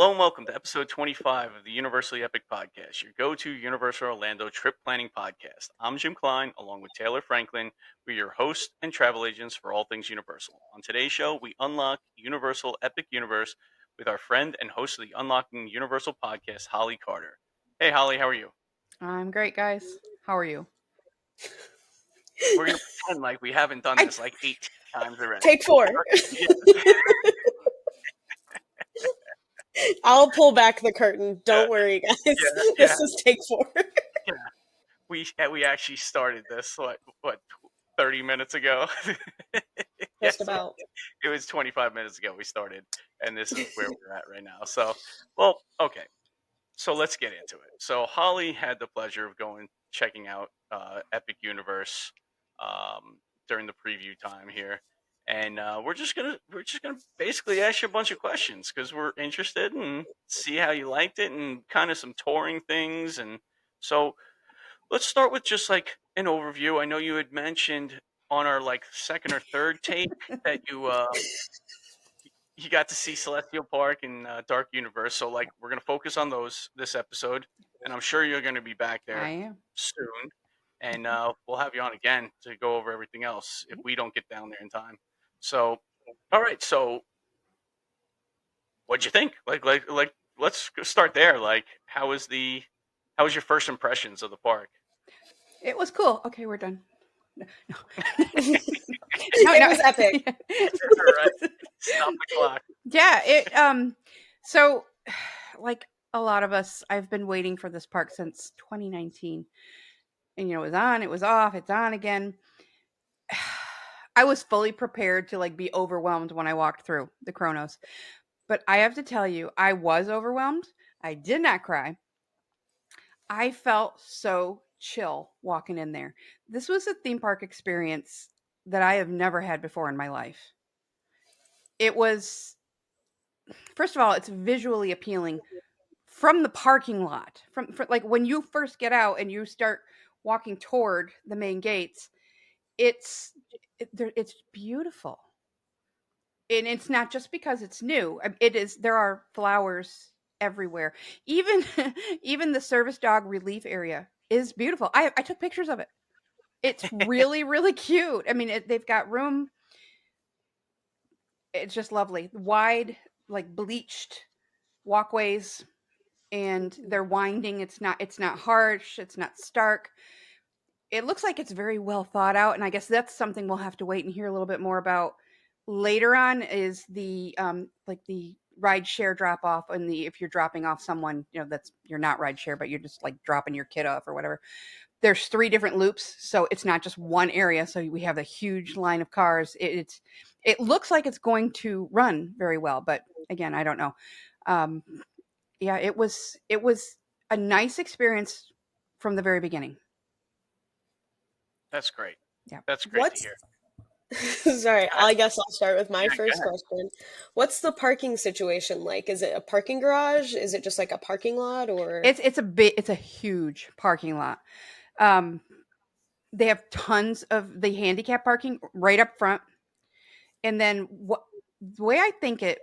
Hello and welcome to episode 25 of the Universally Epic Podcast, your go-to Universal Orlando trip planning podcast. I'm Jim Klein, along with Taylor Franklin. We're your hosts and travel agents for all things Universal. On today's show, we unlock Universal Epic Universe with our friend and host of the Unlocking Universal podcast, Holli Carter. Hey, Holli, how are you? I'm great, guys. How are you? We're going to pretend like we haven't done this like 18 times already. Take 4. I'll pull back the curtain. Don't worry, guys. This is take 4. Yeah. We actually started this, what 30 minutes ago? Just about. It was 25 minutes ago we started, and this is where we're at right now. So, well, okay. So let's get into it. So Holli had the pleasure of checking out Epic Universe during the preview time here. And we're just gonna basically ask you a bunch of questions because we're interested and see how you liked it and kind of some touring things. And so let's start with just like an overview. I know you had mentioned on our like second or third take that you got to see Celestial Park and Dark Universe. So like we're gonna focus on those this episode, and I'm sure you're gonna be back there I am. soon. And we'll have you on again to go over everything else if we don't get down there in time. So, all right. So, what'd you think? Like, let's start there. Like, how was your first impressions of the park? It was cool. Okay, we're done. No. It was epic. Right. Stop the clock. Yeah. So, like a lot of us, I've been waiting for this park since 2019, and it was on, it was off, it's on again. I was fully prepared to like be overwhelmed when I walked through the Kronos. But I have to tell you, I was overwhelmed. I did not cry. I felt so chill walking in there. This was a theme park experience that I have never had before in my life. It was, first of all, it's visually appealing from the parking lot. From like when you first get out and you start walking toward the main gates, it's beautiful. And it's not just because it's new. It is. There are flowers everywhere. Even even the service dog relief area is beautiful. I took pictures of it. It's really really cute. I mean, they've got room. It's just lovely. Wide, like bleached walkways, and they're winding. It's not harsh. It's not stark. It looks like it's very well thought out, and I guess that's something we'll have to wait and hear a little bit more about later on. Is the like the ride share drop off, and the if you're dropping off someone, that's you're not ride share, but you're just like dropping your kid off or whatever. There's 3 different loops, so it's not just one area. So we have a huge line of cars. It looks like it's going to run very well, but again, I don't know. Yeah, it was a nice experience from the very beginning. That's great. Yeah. That's great to hear. Sorry, I guess I'll start with my first question. What's the parking situation like? Is it a parking garage? Is it just like a parking lot, or it's a huge parking lot. They have tons of the handicap parking right up front. And then the way I think it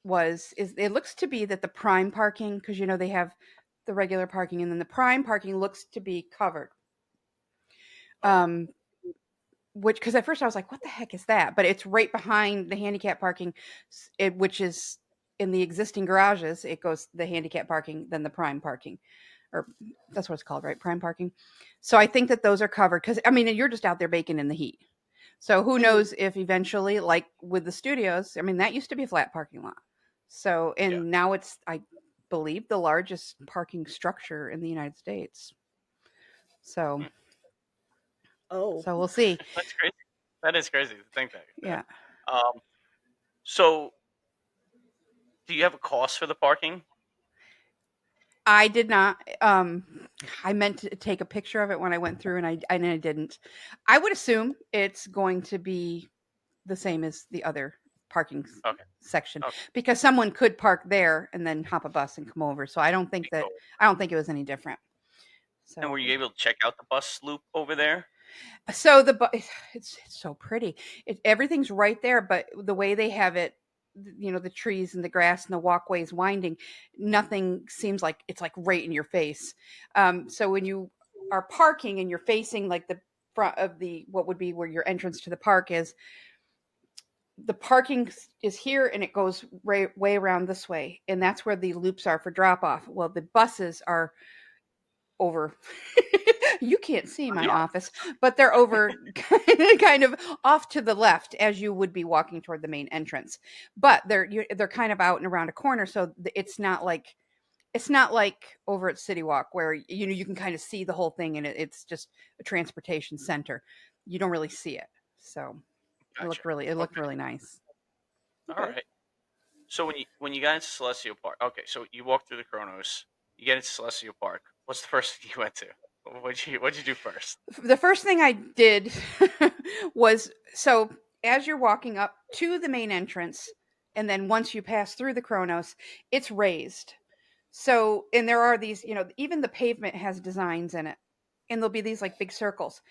is it looks to be that the prime parking, because they have the regular parking, and then the prime parking looks to be covered. Which, because at first I was like, what the heck is that? But it's right behind the handicap parking, which is in the existing garages. It goes the handicap parking, then the prime parking, or that's what it's called, right? Prime parking. So I think that those are covered because, I mean, you're just out there baking in the heat. So who knows if eventually, like with the studios, I mean, that used to be a flat parking lot. So, and now it's, I believe, the largest parking structure in the United States. So, so we'll see. That's crazy. That is crazy to think that. Yeah. So, do you have a cost for the parking? I did not. I meant to take a picture of it when I went through, and I didn't. I would assume it's going to be the same as the other parking section, because someone could park there and then hop a bus and come over. So I don't think it was any different. So, and were you able to check out the bus loop over there? So it's so pretty. Everything's right there, but the way they have it the trees and the grass and the walkways winding, nothing seems like it's like right in your face. So when you are parking and you're facing like the front of the what would be where your entrance to the park is, the parking is here and it goes way around this way, and that's where the loops are for drop off. Well, the buses are over. You can't see my No. office, but they're over kind of off to the left as you would be walking toward the main entrance. But they're kind of out and around a corner, so it's not like over at City Walk where you can kind of see the whole thing and it's just a transportation center. You don't really see it, so Gotcha. it looked Okay. really nice. All Okay. right. So when you got into Celestial Park, okay, so you walk through the Chronos, you get into Celestial Park. What's the first thing you went to? What'd you do first? The first thing I did was, so as you're walking up to the main entrance, and then once you pass through the Chronos, it's raised. So, and there are these, even the pavement has designs in it, and there'll be these like big circles.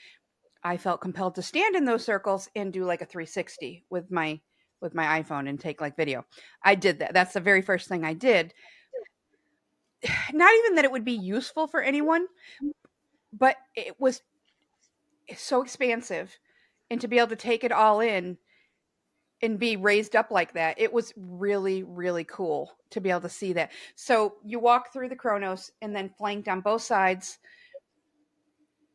I felt compelled to stand in those circles and do like a 360 with my iPhone and take like video. I did that. That's the very first thing I did. Not even that it would be useful for anyone, but it was so expansive, and to be able to take it all in and be raised up like that, it was really, really cool to be able to see that. So you walk through the Chronos, and then flanked on both sides,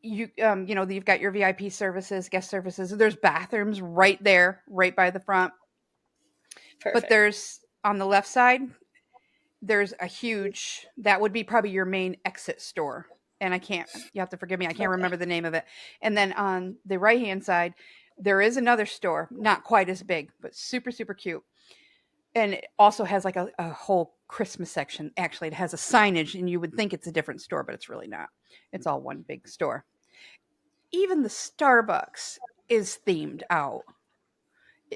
you've got your VIP services, guest services. There's bathrooms right there, right by the front. But Perfect. there's on the left side, there's a huge, that would be probably your main exit store. And you have to forgive me, I can't Okay. remember the name of it. And then on the right hand side, there is another store, not quite as big, but super, super cute. And it also has like a whole Christmas section. Actually, it has a signage, and you would think it's a different store, but it's really not. It's all one big store. Even the Starbucks is themed out.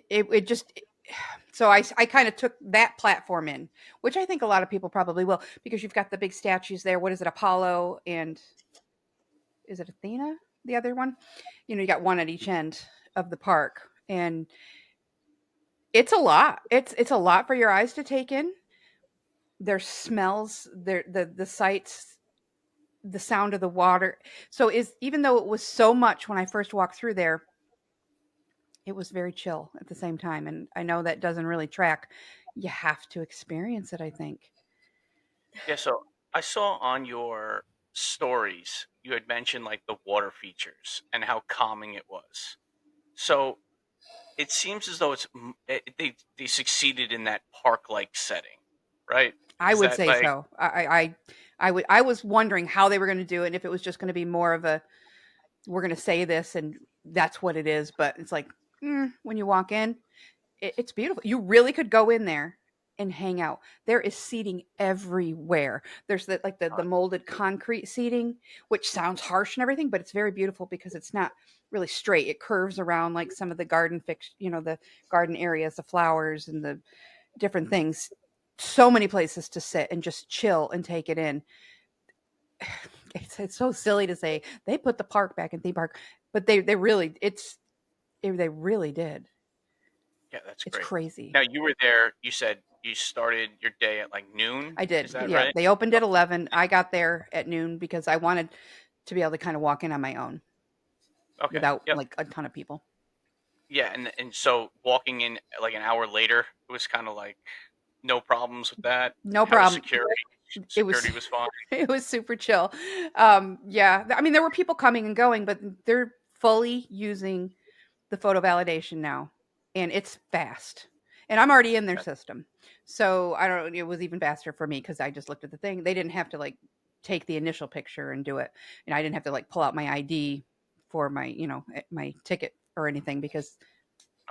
It just, so I kind of took that platform in, which I think a lot of people probably will, because you've got the big statues there. What is it, Apollo, and is it Athena, the other one? You got one at each end of the park, and it's a lot. It's a lot for your eyes to take in. There's smells, the sights, the sound of the water. So is even though it was so much when I first walked through there, it was very chill at the same time. And I know that doesn't really track. You have to experience it, I think. Yeah, so I saw on your stories you had mentioned like the water features and how calming it was. So it seems as though they succeeded in that park-like setting, right? I Is would that say like so. I was wondering how they were going to do it, and if it was just going to be more of a, we're going to say this and that's what it is. But it's like, when you walk in, it's beautiful. You really could go in there and hang out. There is seating everywhere. There's the molded concrete seating, which sounds harsh and everything, but it's very beautiful because it's not really straight. It curves around like some of the the garden areas, the flowers and the different things. So many places to sit and just chill and take it in. It's so silly to say they put the park back in theme park, but they really did. yeah, that's It's great. crazy. Now you were there, you said you started your day at like noon, I is did. that Yeah, right? they opened at 11. I got there at noon because I wanted to be able to kind of walk in on my own Okay. without Yep. like a ton of people. Yeah, and so walking in like an hour later, it was kind of like no problems with that. No How was problem. security? It was Security was fine. it was super chill. Yeah, I mean there were people coming and going, but they're fully using the photo validation now, and it's fast. And I'm already in their That, system, so I don't. It was even faster for me because I just looked at the thing. They didn't have to like take the initial picture and do it, and I didn't have to like pull out my ID for my ticket or anything because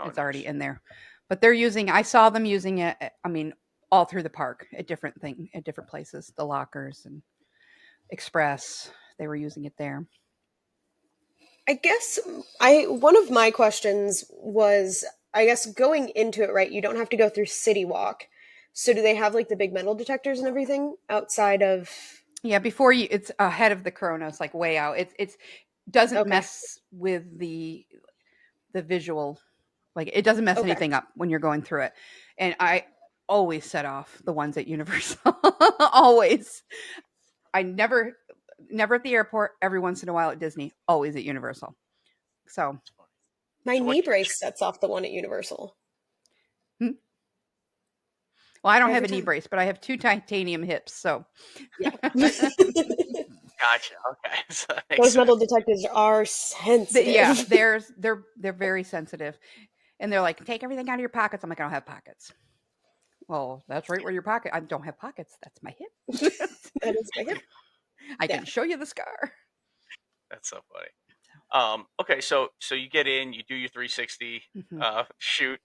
oh, it's already nice. in there. But they're using. I saw them using it. I mean, all through the park at different places, the lockers and Express. They were using it there. I guess I one of my questions was, I guess going into it, right, you don't have to go through City Walk. So do they have like the big metal detectors and everything outside of? Yeah, before you, it's ahead of the Chronos, like way out. It's doesn't Okay. mess with the visual, like it doesn't mess Okay. anything up when you're going through it. And I always set off the ones at Universal. Always. I never at the airport, every once in a while at Disney, always at Universal. So, It's funny. My So what knee keeps brace sets off the one at Universal. hmm. Well, I don't have Every a knee time. brace, but I have 2 titanium hips, so Yeah. Gotcha, okay, so that makes Those sense. metal detectors are Yeah, sensitive. they're very sensitive. And they're like, "Take everything out of your pockets." I'm like, "I don't have pockets." Well, that's right where your pocket. I don't have pockets. That's my hip. That is my hip. I Yeah. can show you the scar. That's so funny. Okay, so you get in, you do your 360 Mhm. shoot.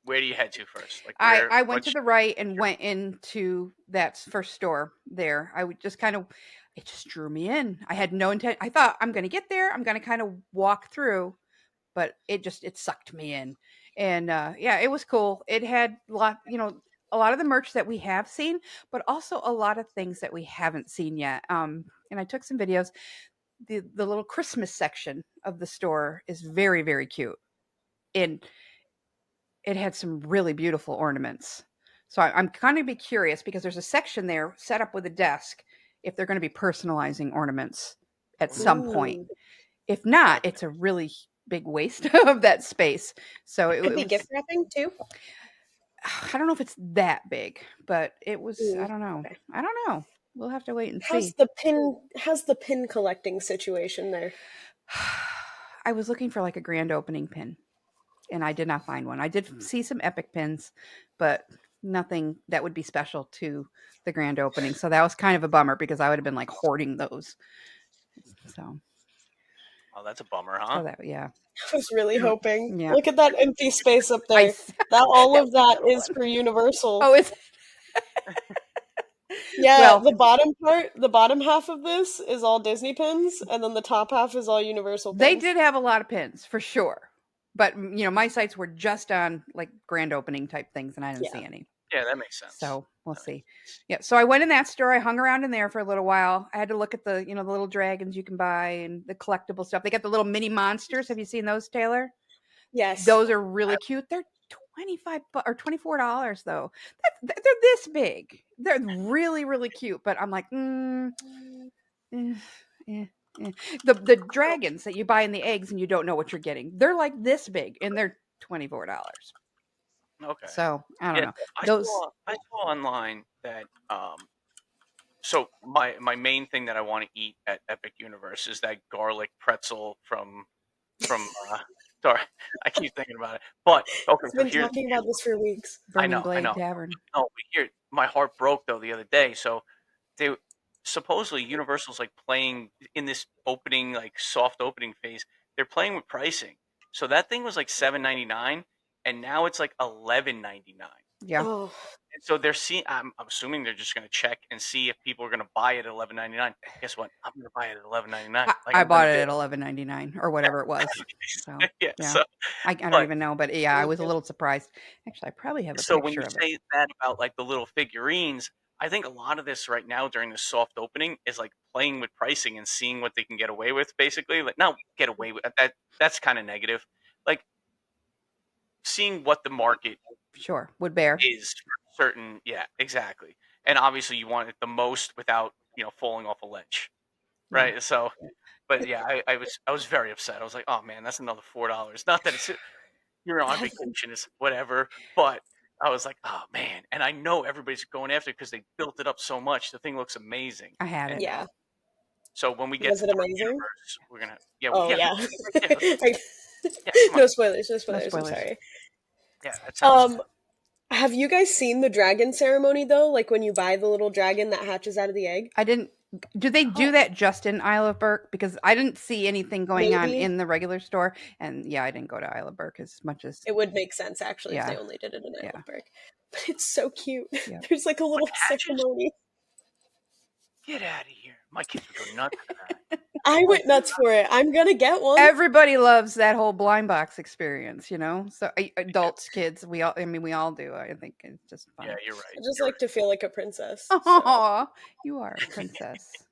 Where do you head to first? Like I went to what's the right and went into that first store there. I would just kind of it just drew me in. I had no intent. I thought I'm going to get there. I'm going to kind of walk through, but it sucked me in. And yeah, it was cool. It had a lot of the merch that we have seen, but also a lot of things that we haven't seen yet. And I took some videos. The little Christmas section of the store is very, very cute. And it had some really beautiful ornaments. So I'm kind of be curious because there's a section there set up with a desk if they're going to be personalizing ornaments at some point. Ooh. If not, okay. it's a really big waste of that space. So Could it be gift was wrapping too. I don't know if it's that big, but it was Ooh. I don't know. Okay. I don't know. We'll have to wait and How's see. the pin collecting situation there? I was looking for like a grand opening pin and I did not find one. I did see some epic pins, but nothing that would be special to the grand opening. So that was kind of a bummer because I would have been like hoarding those. So, Oh, that's a bummer, so huh? that yeah, I was really hoping. yeah. Look at that empty space up I there. s- That all that of that Little is one. for Universal. oh it's Yeah, well the bottom half of this is all Disney pins, and then the top half is all Universal they pins. did have a lot of pins for sure, but my sites were just on like grand opening type things, and I didn't Yeah. see any. Yeah, that makes sense. So we'll That makes see. sense. Yeah. So I went in that store. I hung around in there for a little while. I had to look at the little dragons you can buy and the collectible stuff. They got the little mini monsters. Have you seen those, Taylor? Yes. Those are really I, cute. They're 25 or $24 though. They're this big. They're really, really cute. But I'm like, eh, eh, eh. The dragons that you buy in the eggs and you don't know what you're getting. They're like this big and they're $24. okay. So I don't Yeah, know. I Those saw I saw online that so my main thing that I want to eat at Epic Universe is that garlic pretzel from sorry, I keep thinking about it. But okay, He's so been talking here's about this for weeks. Burning I Blade know. Tavern. No, but here my heart broke though the other day. So they supposedly Universal's like playing in this opening like soft opening phase. They're playing with pricing. So that thing was like 7.99 and now it's like 11.99. Yeah. Oh, And so they're seeing I'm assuming they're just going to check and see if people are going to buy it at 11.99. Guess what? I'm going to buy it at 11.99. Like I I'm going bought to it do at 11.99 or whatever it was. So, it. Yeah, yeah. I don't but even know, but yeah, I was a okay. little surprised. Actually, I probably have a so when you picture of it. say that about like the little figurines, I think a lot of this right now during the soft opening is like playing with pricing and seeing what they can get away with. Basically, like not get away with that. That's kind of negative. Like seeing what the market Sure. Wood Bear. is for certain. Yeah, exactly. And obviously, you want it the most without falling off a ledge, Yeah. right? So, but yeah, I was very upset. I was like, oh man, that's another $4. Not that it's you're on That's vacation is whatever. But I was like, oh man, and I know everybody's going after it because they built it up so much. The thing looks amazing, I have and it. yeah. so when we get Was to it Dark amazing? Universe, we're gonna yeah Oh yeah yeah. yeah yeah come on No spoilers, no No spoilers, I'm spoilers. sorry. yeah that sounds Um, have you guys seen the dragon ceremony though? Like when you buy the little dragon that hatches out of the egg? I didn't do they do no that just in Isle of Burke? Because I didn't see anything going on Maybe. in the regular store. And yeah, I didn't go to Isle of Burke as much as It would make sense actually if yeah, they only did it in yeah, Isleberg. But it's so cute. yeah. There's like a what little hatches? ceremony. Get out of here! My kids would go nuts for that. I Oh, went nuts for it. I'm gonna get one. Everybody loves that whole blind box experience. So adults, kids, we all do. I think it's just yeah, fun. you're I right. just You're like right. to feel like a princess. So Oh, you are a princess.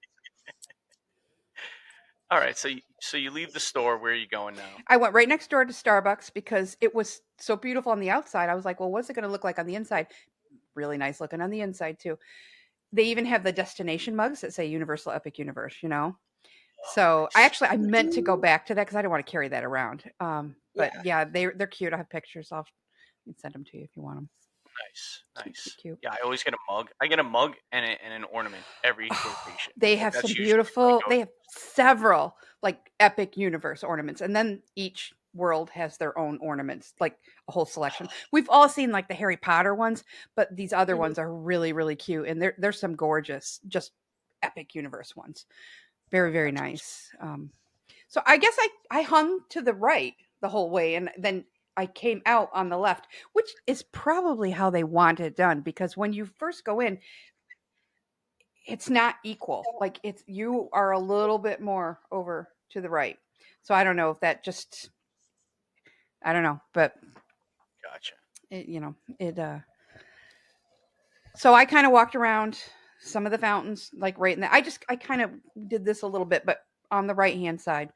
All right, so you leave the store. Where are you going now? I went right next door to Starbucks because it was so beautiful on the outside. I was like, well, what's it going to look like on the inside? Really nice looking on the inside too. They even have the destination mugs that say Universal Epic Universe, you know? Oh, So nice, I meant to go back to that because I don't want to carry that around. Yeah. But yeah, they're cute. I have pictures. I can send them to you if you want them. nice, Cute, cute, nice. cute. Yeah, I always get a mug. I get a mug and an ornament every rotation. They Like have some that's usually what I beautiful. go. They have several like Epic Universe ornaments, and then each world has their own ornaments, like a whole selection. We've all seen like the Harry Potter ones, but these other Mhm. ones are really, really cute, and there's some gorgeous, just Epic Universe ones. Very, very That's awesome. nice. So I guess I hung to the right the whole way, and then I came out on the left, which is probably how they want it done because when you first go in, it's not equal. Like it's you are a little bit more over to the right. So I don't know if that just I don't know, but Gotcha. it, you know it. So I kind of walked around some of the fountains, like right in the. I kind of did this a little bit, but on the right hand side,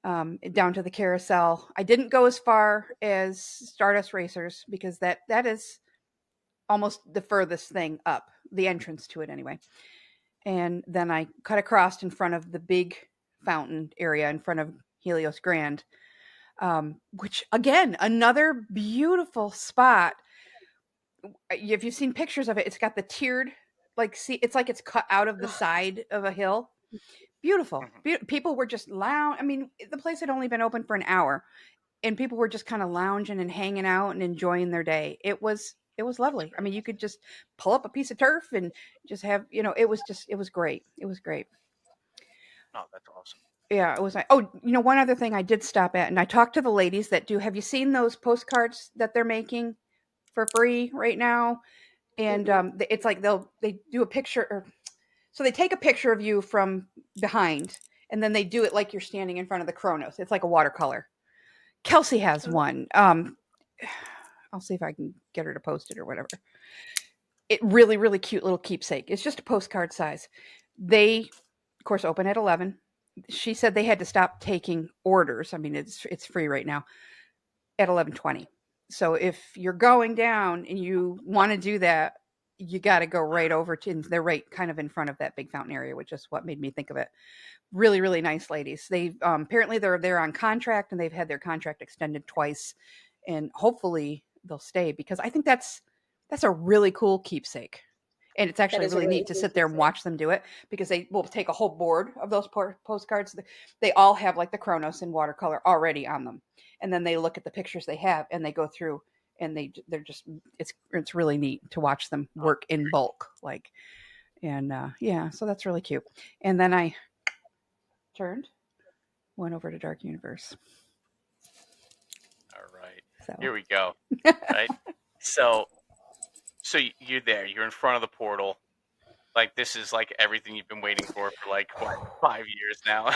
down to the carousel. I didn't go as far as Stardust Racers because that is almost the furthest thing up, the entrance to it anyway. And then I cut across in front of the big fountain area in front of Helios Grand, which again, another beautiful spot. If you've seen pictures of it, it's got the tiered, like, see, it's like it's cut out of the side of a hill. Beautiful. Hmm. People were just loud. I mean, the place had only been open for an hour, and people were just kind of lounging and hanging out and enjoying their day. It was That's lovely. I great. mean, you could just pull up a piece of turf and just have, it was great. It was great. Oh, that's awesome. Yeah, it was like, oh, one other thing I did stop at, and I talked to the ladies that do. Have you seen those postcards that they're making for free right now? And Mm-mm. it's like they do a picture, or so they take a picture of you from behind, and then they do it like you're standing in front of the Chronos. It's like a watercolor. Kelsey has Oh, one. I'll see if I can get her to post it or whatever. It really, really cute little keepsake. It's just a postcard size. They, of course, open at 11. She said they had to stop taking orders. I mean, it's free right now at 11:20. So if you're going down and you want to do that, you got to go right over to. And they're right kind of in front of that big fountain area, which is what made me think of it. Really, really nice ladies. They apparently they're on contract and they've had their contract extended twice, and hopefully they'll stay because I think that's a really cool keepsake. And it's that actually is a really really neat to cool sit there and keepsake. watch them do it because they will take a whole board of those postcards. They all have like the Chronos in watercolor already on them, and then they look at the pictures they have and they go through and they're just it's really neat to watch them Oh, work in bulk like. And yeah, so that's really cute. And then I turned, went over to Dark Universe. all right. So Here we go. Right. So you're there. You're in front of the portal. Like this is like everything you've been waiting for like what 5 years now.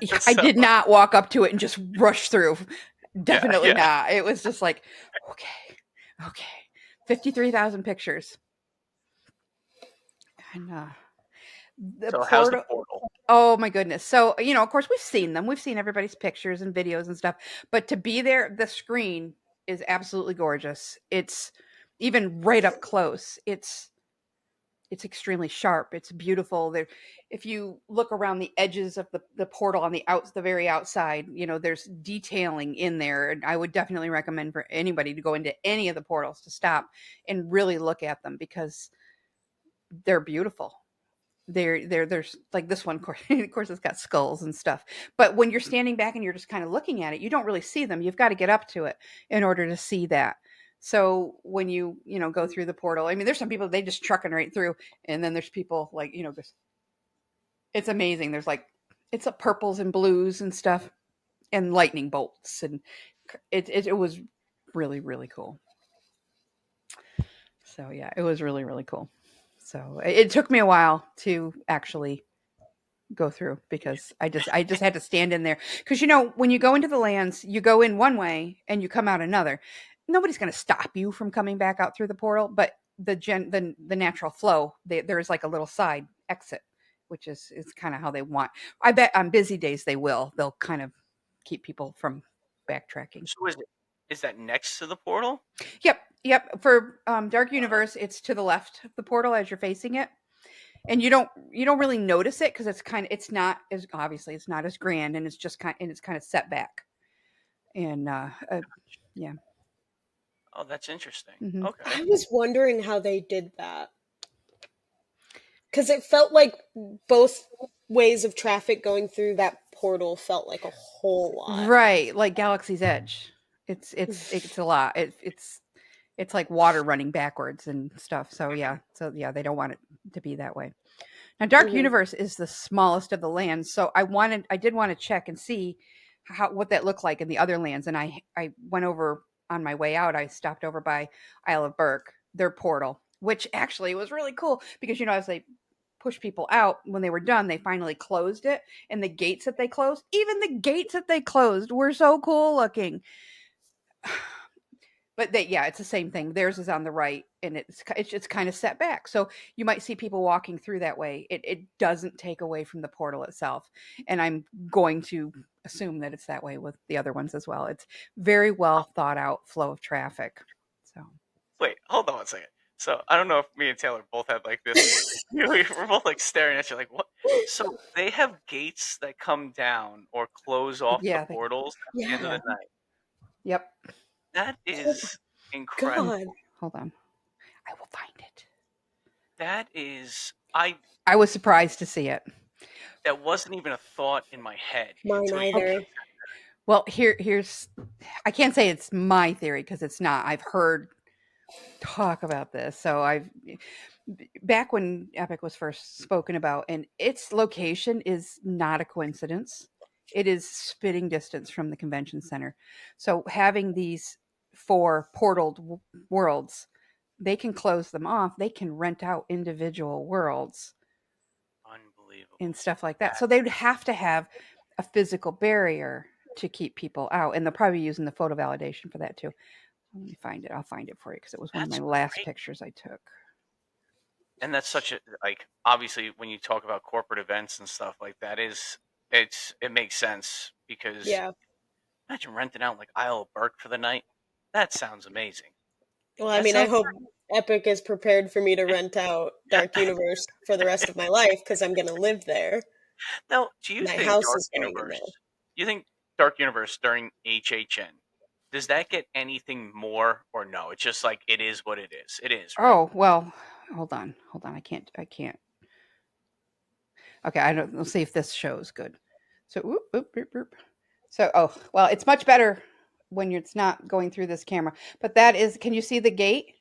yeah, I So did not walk up to it and just rush through. yeah, Definitely yeah. not. It was just like, okay, okay, 53,000 pictures, and the So how's the portal. portal? Oh my goodness! So of course, we've seen them. We've seen everybody's pictures and videos and stuff. But to be there, the screen is absolutely gorgeous. It's even right up close. It's extremely sharp. It's beautiful. There, if you look around the edges of the portal on the very outside, there's detailing in there. And I would definitely recommend for anybody to go into any of the portals to stop and really look at them because they're beautiful. There's like this one, of course, it's got skulls and stuff. But when you're standing back and you're just kind of looking at it, you don't really see them. You've got to get up to it in order to see that. So when you go through the portal, I mean, there's some people they just trucking right through, and then there's people like it's amazing. There's like it's a purples and blues and stuff, and lightning bolts, and it was really really cool. So yeah, it was really really cool. So it took me a while to actually go through because I just had to stand in there because when you go into the lands you go in one way and you come out another. Nobody's going to stop you from coming back out through the portal, but the natural flow there's like a little side exit which is kind of how they want. I bet on busy days they will. They'll kind of keep people from backtracking. So is that next to the portal? Yep, yep. For Dark Universe, it's to the left of the portal as you're facing it, and you don't really notice it because it's not as obviously it's not as grand, and it's kind of set back, and yeah. Oh, that's interesting. Hmm. Okay. I was wondering how they did that. Because it felt like both ways of traffic going through that portal felt like a whole lot. Right, like Galaxy's Edge. It's a lot. It's like water running backwards and stuff. So yeah, they don't want it to be that way. Now, Dark Hmm. Universe is the smallest of the lands, so I did want to check and see what that looked like in the other lands, and I went over on my way out. I stopped over by Isle of Burke, their portal, which actually was really cool because as they push people out when they were done, they finally closed it, and the gates that they closed, even the gates that they closed, were so cool looking. But yeah, it's the same thing. Theirs is on the right, and it's just kind of set back. So you might see people walking through that way. It doesn't take away from the portal itself, and I'm going to assume that it's that way with the other ones as well. It's very well thought out flow of traffic. So Wait, hold on one second. So I don't know if me and Taylor both had like this. We were both like staring at you, like what? So they have gates that come down or close off the yeah, portals at the end of Yeah. the yeah, night. yep. That Oh is incredible. God. Hold on, I will find it. That is I. I was surprised to see it. That wasn't even a thought in my head Mine until you Okay. either. Well, here's I can't say it's my theory because it's not. I've heard talk about this. So back when Epic was first spoken about, and its location is not a coincidence. It is spitting distance from the convention center. So having these four portaled worlds, they can close them off. They can rent out individual worlds and unbelievable. stuff like that. That So they'd have to have a physical barrier to keep people out, and they'll probably be using the photo validation for that too. Let me find it. I'll find it for you because it was one of my that's last great. pictures I took. And that's such a like obviously when you talk about corporate events and stuff like that is it makes sense because Yeah. imagine renting out like Isle of Burke for the night. That sounds amazing. Well, I That mean, I sounds hope Epic is prepared for me to rent out Dark Universe for the rest of my life because I'm going to live there. now. Do you My think house Dark is going in Universe? there. You think Dark Universe during HHN does that get anything more or no? It's just like it is what it is. It is right. Oh well, hold on. I can't. Okay, I don't. Let's see if this shows good. So, so well, it's much better when it's not going through this camera. But that is, can you see the gate?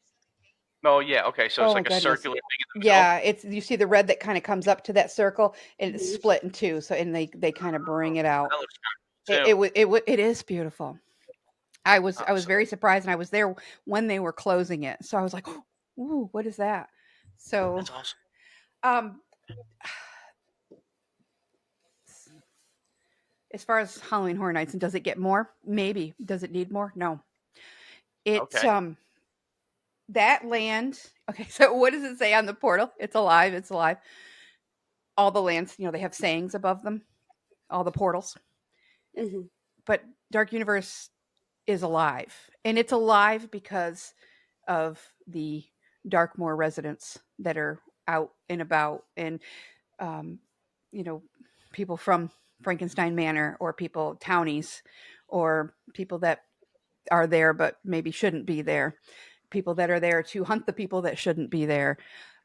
Oh yeah. Okay. So it's Oh my like a goodness. circular thing in the middle. Yeah, it's you see the red that kind of comes up to that circle, and it's Mhm. split in two. So and they kind of bring Oh, it out. that looks kind of cool too. It is beautiful. I was So very surprised, and I was there when they were closing it. So I was like, "Ooh, what is that?" So, that's awesome. um, as far as Halloween Horror Nights, and does it get more? Maybe. Does it need more? No. It's Okay. that land. Okay, so what does it say on the portal? It's alive. It's alive. All the lands, they have sayings above them. All the portals, Mhm. but Dark Universe is alive, and it's alive because of the Darkmoor residents that are out and about, and um, you know, people from Frankenstein Manor, or people townies, or people that are there but maybe shouldn't be there, people that are there to hunt the people that shouldn't be there.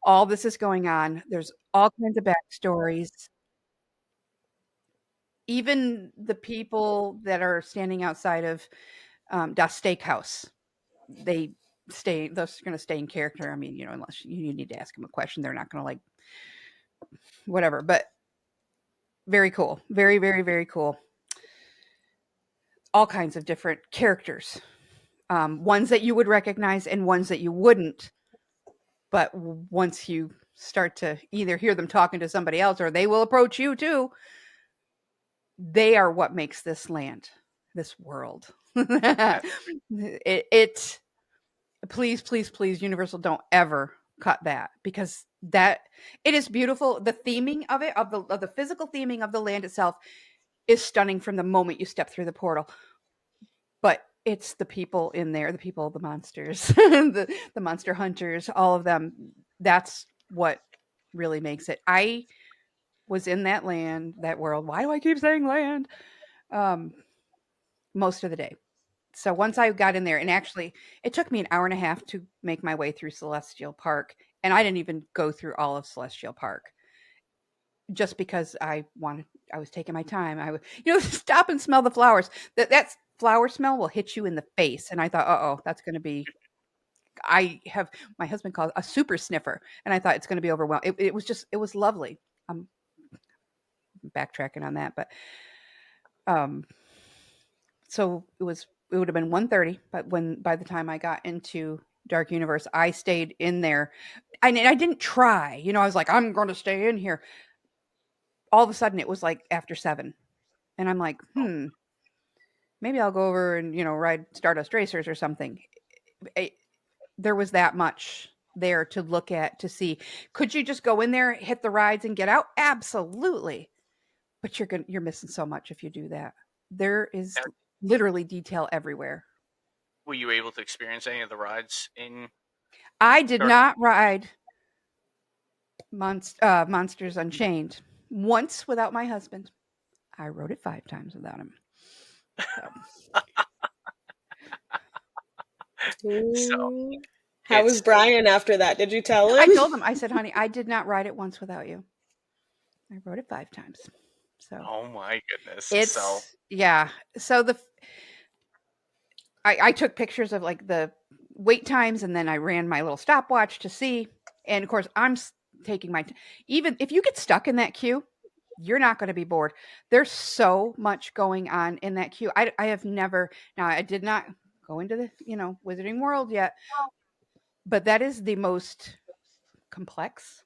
All this is going on. There's all kinds of backstories. Even the people that are standing outside of Das Steakhouse, they those are going to stay in character. I mean, unless you need to ask them a question, they're not going to like whatever. But very cool, very, very, very cool. All kinds of different characters, ones that you would recognize and ones that you wouldn't. But once you start to either hear them talking to somebody else or they will approach you too, they are what makes this land, this world. That it please, please, please, Universal, don't ever cut that, because that it is beautiful. The theming of it, of the physical theming of the land itself, is stunning from the moment you step through the portal. But it's the people in there, the people, the monsters, the monster hunters, all of them. That's what really makes it. I was in that land, that world. Why do I keep saying land? Um, most of the day. So once I got in there, and actually, it took me an hour and a half to make my way through Celestial Park, and I didn't even go through all of Celestial Park, just because I was taking my time. I would, stop and smell the flowers. That flower smell will hit you in the face, and I thought, oh, that's going to be. I have my husband called a super sniffer, and I thought it's going to be overwhelming. It was lovely. I'm backtracking on that, but um, so it would have been 1:30, but by the time I got into Dark Universe, I stayed in there. I didn't try. I was like, I'm going to stay in here. All of a sudden, it was like after 7, and I'm like, Oh, maybe I'll go over and ride Stardust Racers or something. It, there was that much there to look at, to see. Could you just go in there, hit the rides, and get out? Absolutely, but you're missing so much if you do that. There is now, literally detail everywhere. were you able to experience any of the rides in I did Dark? not ride Monsters Unchained once without my husband. I rode it 5 times without him. So So Ooh. How was it's Brian after that? Did you tell I him? told him, I said, honey, I did not ride it once without you. I rode it 5 times. So oh my goodness. So it's, yeah. So I took pictures of like the wait times, and then I ran my little stopwatch to see. And of course, taking my even if you get stuck in that queue, you're not going to be bored. There's so much going on in that queue. I have never, now I did not go into the Wizarding World yet, but that is the most complex,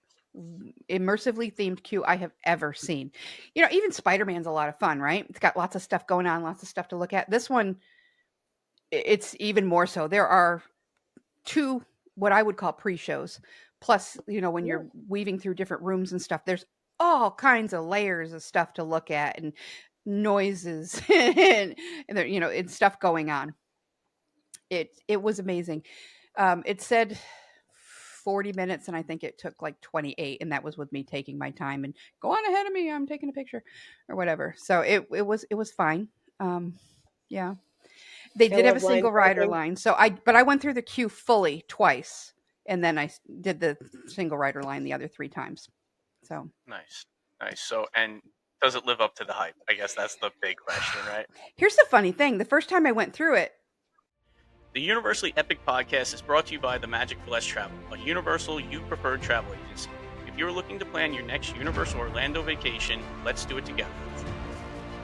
immersively themed queue I have ever seen. Even Spider-Man's a lot of fun, right? It's got lots of stuff going on, lots of stuff to look at. This one, it's even more so. There are 2 what I would call pre-shows. Plus, when you're weaving through different rooms and stuff, there's all kinds of layers of stuff to look at, and noises and there, and stuff going on. It was amazing. It said 40 minutes, and I think it took like 28, and that was with me taking my time and go on ahead of me. I'm taking a picture or whatever. So it was fine. Yeah. They I did have a love line single rider jumping. line. But I went through the queue fully twice, and then I did the single rider line the other 3 times. So nice. Nice. So, and does it live up to the hype? I guess that's the big question, right? here's the funny thing. The first time I went through it, The Universally Epic Podcast is brought to you by the Magic for Less Travel, a Universal you preferred travel agency. If you're looking to plan your next Universal Orlando vacation, let's do it together.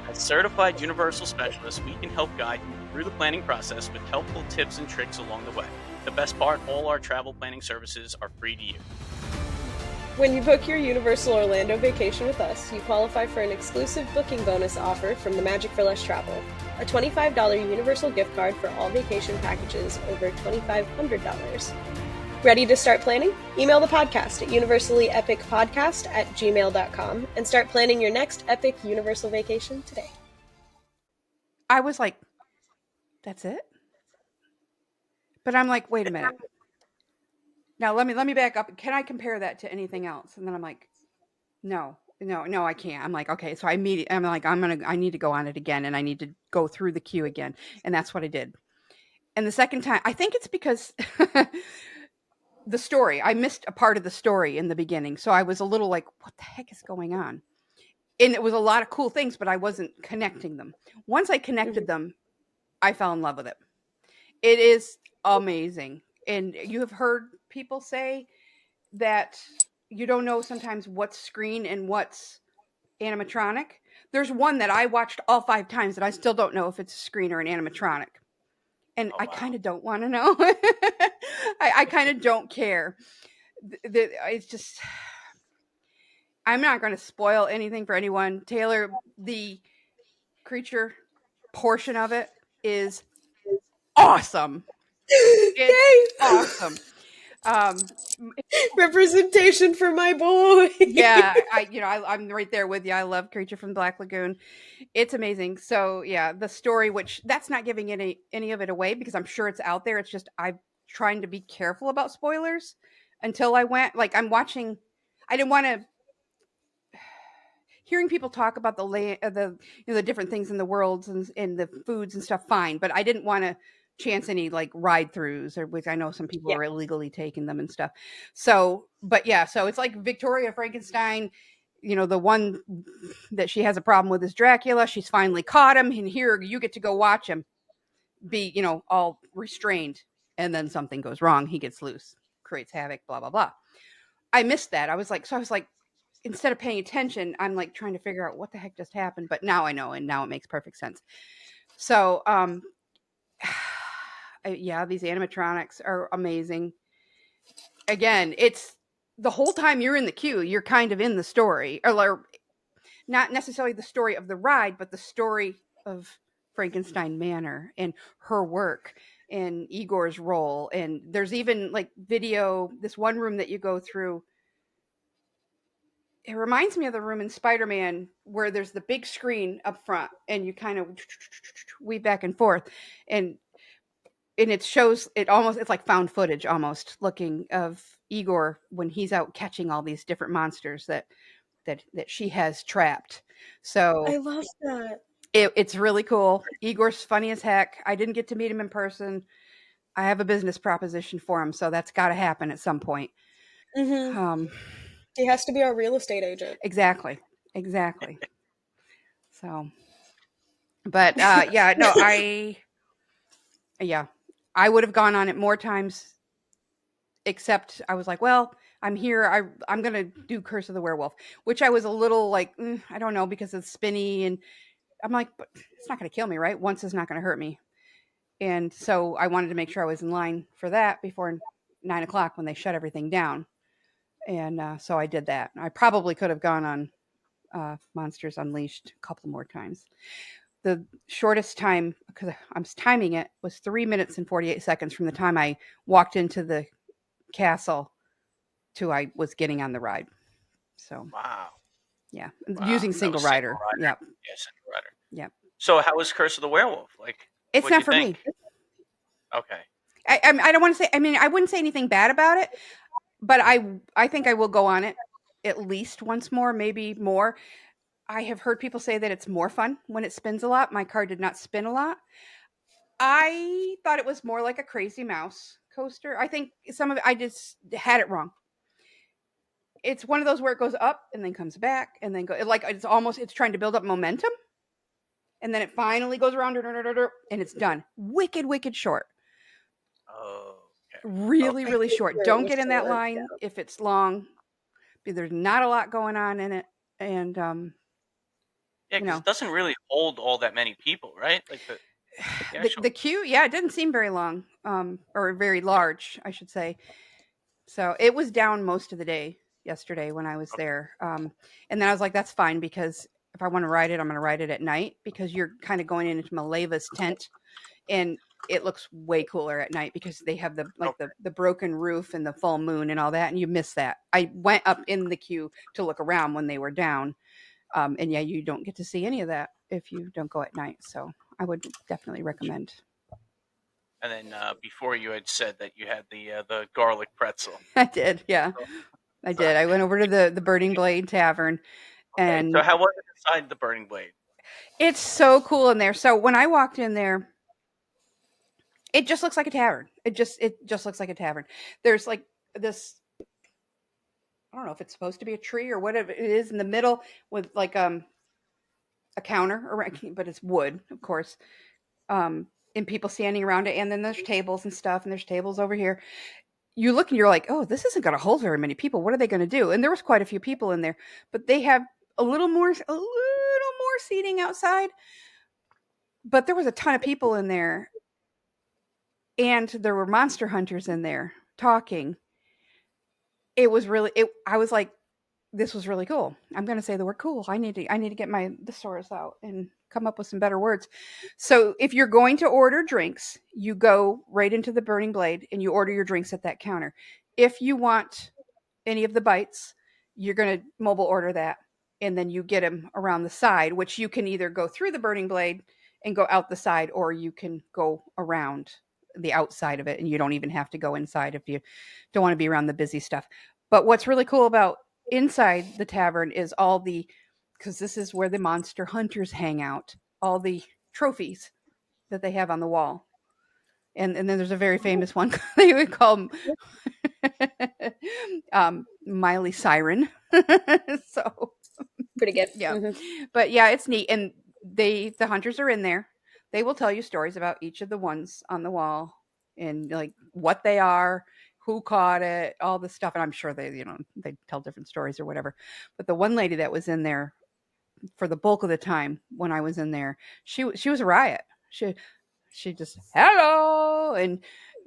As certified Universal specialists, we can help guide you through the planning process with helpful tips and tricks along the way. The best part, all our travel planning services are free to you. When you book your Universal Orlando vacation with us, you qualify for an exclusive booking bonus offer from the Magic for Less Travel, a $25 Universal gift card for all vacation packages over $2,500. Ready to start planning? Email the podcast at universallyepicpodcast@gmail.com and start planning your next epic Universal vacation today. I was like, that's it? But I'm like, wait a minute. Now let me back up. Can I compare that to anything else? And then I'm like, no, I can't. I'm like, okay. So I'm like, I need to go on it again, and I need to go through the queue again. And that's what I did. And the second time, I think it's because the story, I missed a part of the story in the beginning. So I was a little like, what the heck is going on? And it was a lot of cool things, but I wasn't connecting them. Once I connected them, I fell in love with it. It is amazing. And you have heard people say that you don't know sometimes what's screen and what's animatronic. There's one that I watched all 5 times that I still don't know if it's a screen or an animatronic. And Oh, I wow. kind of don't want to know. I kind of don't care. It's just, I'm not going to spoil anything for anyone. Taylor, the creature portion of it is awesome. It's Yay! awesome. Um, Representation for my boy. yeah, I'm right there with you. I love Creature from Black Lagoon. It's amazing. So yeah, the story, which that's not giving any of it away because I'm sure it's out there. It's just I'm trying to be careful about spoilers until I went. Like I'm watching. I didn't want to hearing people talk about the the different things in the worlds and the foods and stuff. Fine, but I didn't want to chance any like ride throughs or which I know some people Yeah. are illegally taking them and stuff. So, but yeah, so it's like Victoria Frankenstein. The one that she has a problem with is Dracula. She's finally caught him, and here you get to go watch him be, all restrained, and then something goes wrong. He gets loose, creates havoc, blah blah blah. I missed that. I was like, instead of paying attention, I'm like trying to figure out what the heck just happened. But now I know, and now it makes perfect sense. So, yeah, these animatronics are amazing. Again, it's the whole time you're in the queue, you're kind of in the story, or not necessarily the story of the ride, but the story of Frankenstein Manor and her work and Igor's role. And there's even like video, this one room that you go through. It reminds me of the room in Spider-Man where there's the big screen up front and you kind of weave back and forth. And it shows it's like found footage almost looking of Igor when he's out catching all these different monsters that she has trapped. So I love that. it's really cool. Igor's funny as heck. I didn't get to meet him in person. I have a business proposition for him, so that's got to happen at some point. Hmm. Um, He has to be our real estate agent. exactly, exactly. So, but yeah, no, yeah, I would have gone on it more times. Except I was like, well, I'm here. I'm gonna do Curse of the Werewolf, which I was a little like, I don't know, because it's spinny, and I'm like, but it's not gonna kill me, right? Once is not gonna hurt me. And so I wanted to make sure I was in line for that before 9 o'clock when they shut everything down. And so I did that. I probably could have gone on Monsters Unleashed a couple more times. The shortest time, because I'm timing it, was 3 minutes and 48 seconds from the time I walked into the castle to I was getting on the ride. So Wow. yeah, Wow. using That single was single rider. rider. Yep, Yeah, single rider. yep. So how was Curse of the Werewolf? Like, It's what'd you not for me. think? Okay. I don't want to say. I mean, I wouldn't say anything bad about it, but I think I will go on it at least once more, maybe more. I have heard people say that it's more fun when it spins a lot. My car did not spin a lot. I thought it was more like a Crazy Mouse coaster. I think some of it I just had it wrong. It's one of those where it goes up and then comes back and then go like it's trying to build up momentum and then it finally goes around and it's done. Wicked short. Oh, okay. Really Okay. I really couldn't short. hear it Don't was get in that short. line if it's long. There's not a lot going on in it and Yeah, you because know, it doesn't really hold all that many people, right? Like the the actual. queue, yeah, it didn't seem very long, or very Okay. large, I should say. So it was down most of the day yesterday when I was Okay. there. And then I was like, that's fine because if I want to ride it, I'm going to ride it at night because you're kind of going into Maleva's tent and it looks way cooler at night because they have the like Okay. the broken roof and the full moon and all that, and you miss that. I went up in the queue to look around when they were down, and yeah, you don't get to see any of that if you don't go at night. So I would definitely recommend. And then before you had said that you had the garlic pretzel. I did, yeah, I So, did. I went over to the Burning Blade Tavern, okay. So and how was it inside the Burning Blade? it's so cool in there. So when I walked in there, it just looks like a tavern. It just looks like a tavern. There's like this, I don't know if it's supposed to be a tree or whatever it is in the middle with like a counter around, but it's wood, of course. And people standing around it, and then there's tables and stuff, and there's tables over here. You look and you're like, oh, this isn't going to hold very many people. What are they going to do? And there was quite a few people in there, but they have a little more seating outside. But there was a ton of people in there, and there were monster hunters in there talking. It was really it I was like, this was really cool. I'm going to say the word cool. I need to get my thesaurus out and come up with some better words. So, if you're going to order drinks, you go right into the Burning Blade and you order your drinks at that counter. if you want any of the bites, you're going to mobile order that. And then you get them around the side, which you can either go through the burning blade and go out the side, or you can go around the outside of it. And you don't even have to go inside if you don't want to be around the busy stuff. But what's really cool about inside the tavern is all the, because this is where the monster hunters hang out, all the trophies that they have on the wall. And then there's a very famous one they would call Miley Siren. So Pretty good. yeah, Hmm. but yeah, it's neat, and the hunters are in there. They will tell you stories about each of the ones on the wall and like what they are, who caught it, all the stuff. And I'm sure they tell different stories or whatever. But the one lady that was in there for the bulk of the time when I was in there, she was a riot. She just hello and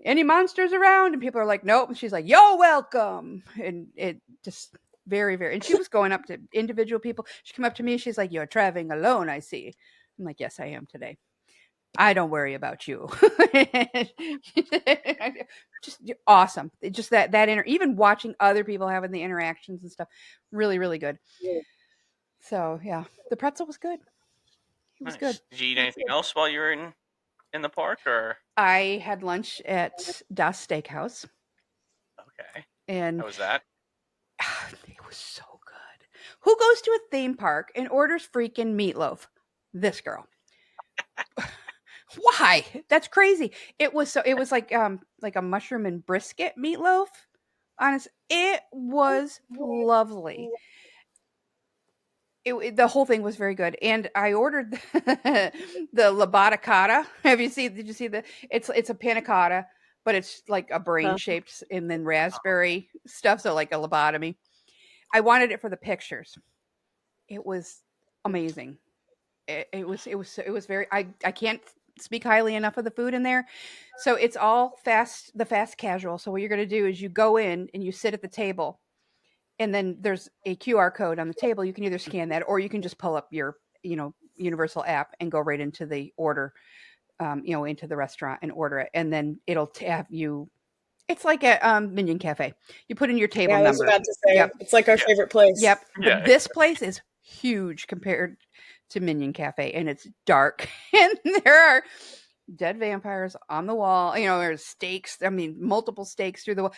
any monsters around, and people are like nope, and she's like you're welcome, and it just very very. And she was going up to individual people. She came up to me. She's like, "You're traveling alone, I see." I'm like, "Yes, I am today. I don't worry about you." Just awesome. Just even watching other people having the interactions and stuff, really really good. So yeah, the pretzel was good. It was good. Nice. Did you eat anything else while you were in the park, or I had lunch at Das Steakhouse, okay? How and was that? it was so good. Who goes to a theme park and orders freaking meatloaf? This girl. Why? That's crazy. It was like a mushroom and brisket meatloaf. Honest, it was lovely. The whole thing was very good, and I ordered the labata cotta. Did you see it's a panna cotta, but it's like a brain Huh. shaped and then raspberry stuff, so like a lobotomy. I wanted it for the pictures. It was amazing. It was very. I can't speak highly enough of the food in there. So it's all the fast casual. So what you're going to do is you go in and you sit at the table, and then there's a QR code on the table. You can either scan that or you can just pull up your Universal app and go right into the order, into the restaurant and order it, and then it'll have you. It's like a Minion Cafe. You put in your table Yeah, I was number. about to say Yep. it's like our Yeah, favorite place. Yep, but yeah. this place is huge compared to Minion Cafe, and it's dark, and there are dead vampires on the wall. There's stakes. I mean, multiple stakes through the wall.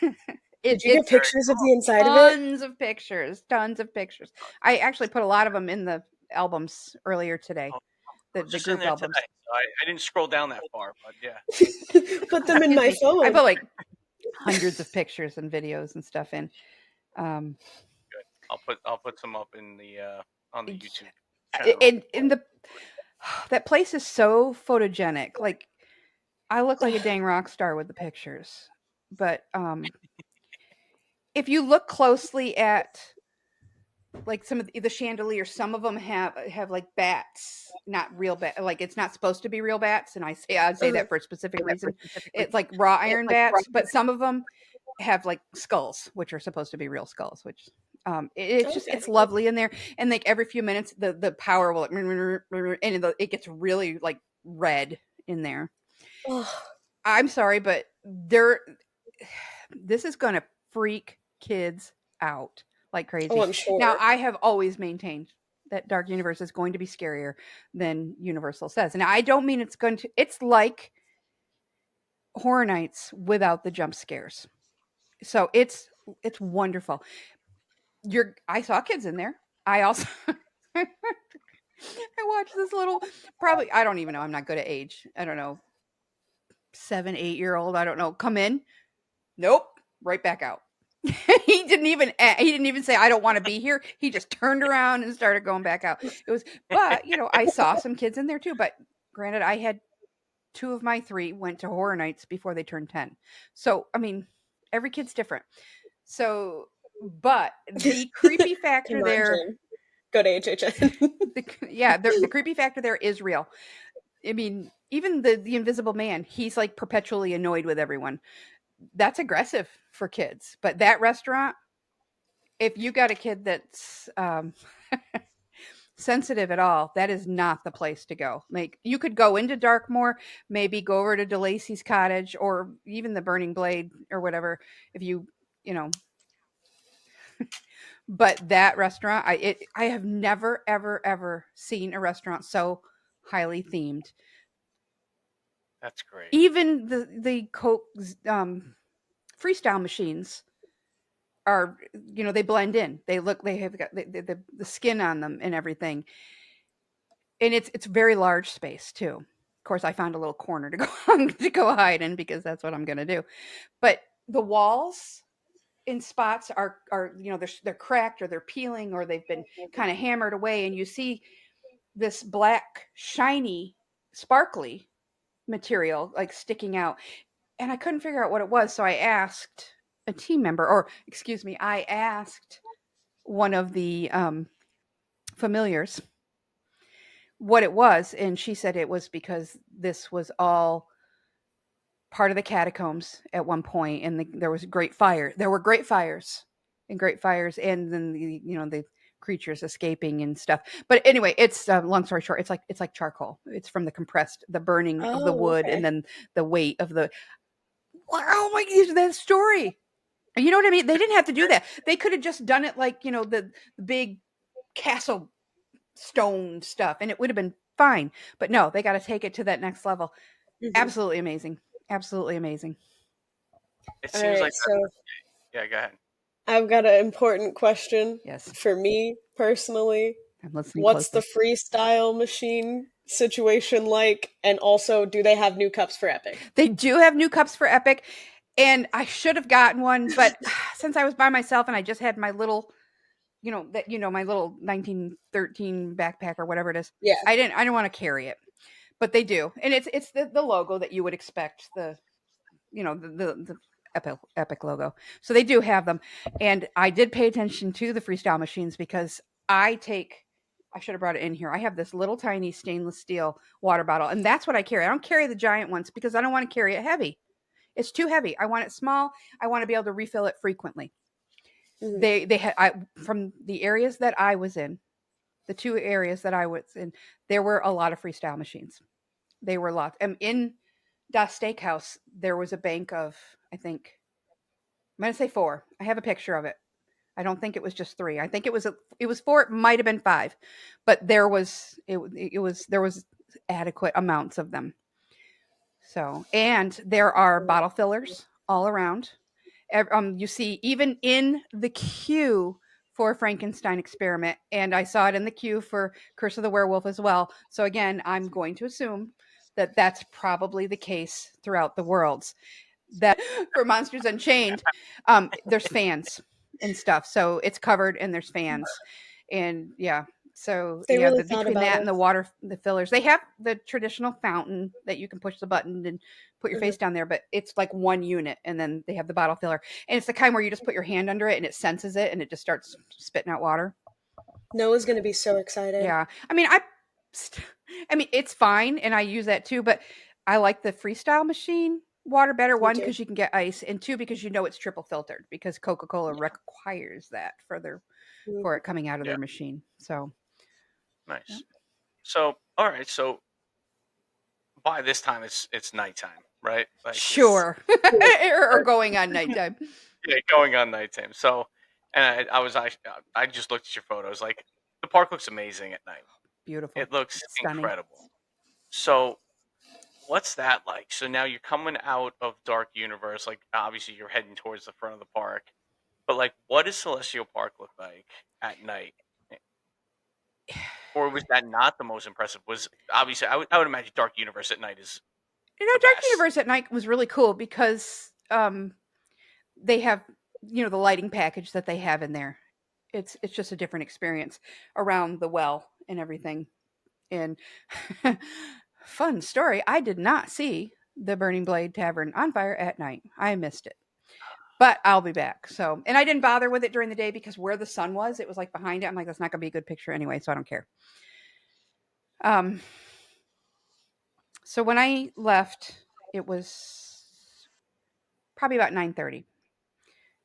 Did you get It's Very pictures of cool. the inside of it? tons of pictures, tons of pictures. I actually put a lot of them in the albums earlier today, Oh, I the was just in group there albums. today, so I didn't scroll down that far, but yeah, Put them in Excuse my me. I phone. put like hundreds of pictures and videos and stuff in. Um, good. I'll put some up in the on the y- YouTube channel. in the that place is so photogenic. Like I look like a dang rock star with the pictures. But if you look closely at like some of the chandeliers, some of them have like bats, not real bat. Like it's not supposed to be real bats, and I'd say Uh-huh. that for a specific reason. It's like raw iron bats, but some of them have like skulls, which are supposed to be real skulls. Which it's just Okay. it's lovely in there, and like every few minutes the power will and it gets really like red in there. Oh, I'm sorry, but there this is going to freak kids out like oh, crazy. I'm Now, sure. I have always maintained that Dark Universe is going to be scarier than Universal says. And I don't mean it's like Horror Nights without the jump scares. So it's wonderful. I saw kids in there. I also I watched this little, probably I don't even know, I'm not good at age. I don't know, 7, 8 year old, I don't know, come in. Nope, right back out. He didn't even say I don't want to be here. He just turned around and started going back out. It was but, I saw some kids in there too, but granted I had 2 of my 3 went to Horror Nights before they turned 10. So, I mean, every kid's different. So, but the creepy factor there, Imagine. Go to HHN. the creepy factor there is real. I mean, even the Invisible Man, he's like perpetually annoyed with everyone. That's aggressive for kids. But that restaurant, if you got a kid that's sensitive at all, that is not the place to go. Like, you could go into Darkmoor, maybe go over to DeLacy's cottage or even the Burning Blade or whatever if you know, but that restaurant, I have never ever seen a restaurant so highly themed. That's great. Even the Coke freestyle machines are, they blend in. They have got the skin on them and everything. And it's very large space too. Of course, I found a little corner to go to go hide in because that's what I'm going to do. But the walls in spots are they're cracked or they're peeling or they've been kind of hammered away, and you see this black shiny sparkly material like sticking out, and I couldn't figure out what it was, so I asked a team member, or excuse me, I asked one of the familiars what it was, and she said it was because this was all part of the catacombs at one point, and there was great fire. There were great fires and great fires, and then the creatures escaping and stuff. But anyway, it's long story short, it's like charcoal. It's from the burning of the Oh, wood, and okay. then the weight of the. Oh my gosh, that story! You know what I mean? They didn't have to do that. They could have just done it like the big castle stone stuff, and it would have been fine. But no, they got to take it to that next level. Hmm. Absolutely amazing. Absolutely amazing. It All seems right, like that. so Yeah, go ahead. I've got an important question Yes, for me personally. I'm listening What's the closely. freestyle machine situation like? And also, do they have new cups for Epic? They do have new cups for Epic, and I should have gotten one, but since I was by myself and I just had my little, my little 1913 backpack or whatever it is, Yeah. I didn't want to carry it. But they do, and it's the logo that you would expect, the Epic logo. So they do have them, and I did pay attention to the freestyle machines because I should have brought it in here. I have this little tiny stainless steel water bottle, and that's what I carry. I don't carry the giant ones because I don't want to carry it heavy. It's too heavy. I want it small. I want to be able to refill it frequently. Hmm. They had from the areas that I was in, the two areas that I was in, there were a lot of freestyle machines. They were lots. And in Das Steakhouse, there was a bank of, I think, I'm going to say four. I have a picture of it. I don't think it was just three. I think it was four. It might have been five, but there was adequate amounts of them. So, and there are bottle fillers all around. You see even in the queue for Frankenstein Experiment, and I saw it in the queue for Curse of the Werewolf as well. So again, I'm going to assume that that's probably the case throughout the worlds. That for Monsters Unchained, there's fans and stuff, so it's covered and there's fans, and yeah. So They yeah, really thought between about that and us. the fillers, they have the traditional fountain that you can push the button and put your Hmm. face down there, but it's like one unit, and then they have the bottle filler, and it's the kind where you just put your hand under it and it senses it and it just starts spitting out water. Noah's gonna be so excited. Yeah, st- I mean, it's fine, and I use that too. But I like the freestyle machine water better. Me One, too. because you can get ice, and two, because it's triple filtered because Coca Cola Yeah. requires that for Mhm. it coming out of Yeah, their machine. So yeah. nice. So, all right. So by this time, it's nighttime, right? Like it's Sure, Yeah. or going on nighttime. yeah, going on nighttime. So, and I just looked at your photos. Like the park looks amazing at night. Beautiful, It looks it's stunning. incredible. So, what's that like? So now you're coming out of Dark Universe. Like obviously you're heading towards the front of the park. But like, what does Celestial Park look like at night? Or was that not the most impressive? Was obviously I would imagine Dark Universe at night is the Dark best. Universe at night was really cool because they have the lighting package that they have in there. It's just a different experience around the well and everything. And fun story, I did not see the Burning Blade Tavern on fire at night. I missed it. But I'll be back. So, and I didn't bother with it during the day because where the sun was, it was like behind it. I'm like, that's not going to be a good picture anyway, so I don't care. Um, so when I left, it was probably about 9:30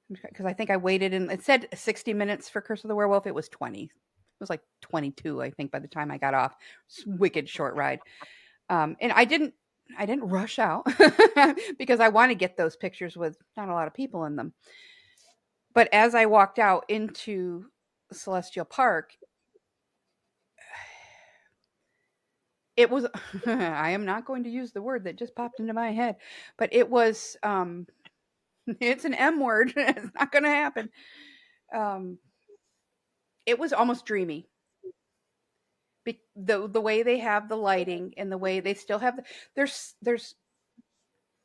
because I think I waited and it said 60 minutes for Curse of the Werewolf. It was 20. was like 22, I think, by the time I got off. Wicked short ride. And I didn't rush out because I want to get those pictures with not a lot of people in them. But as I walked out into Celestial Park, it was I am not going to use the word that just popped into my head, but it was it's an M word. It's not going to happen. Um, it was almost dreamy. The way they have the lighting and the way they still have there's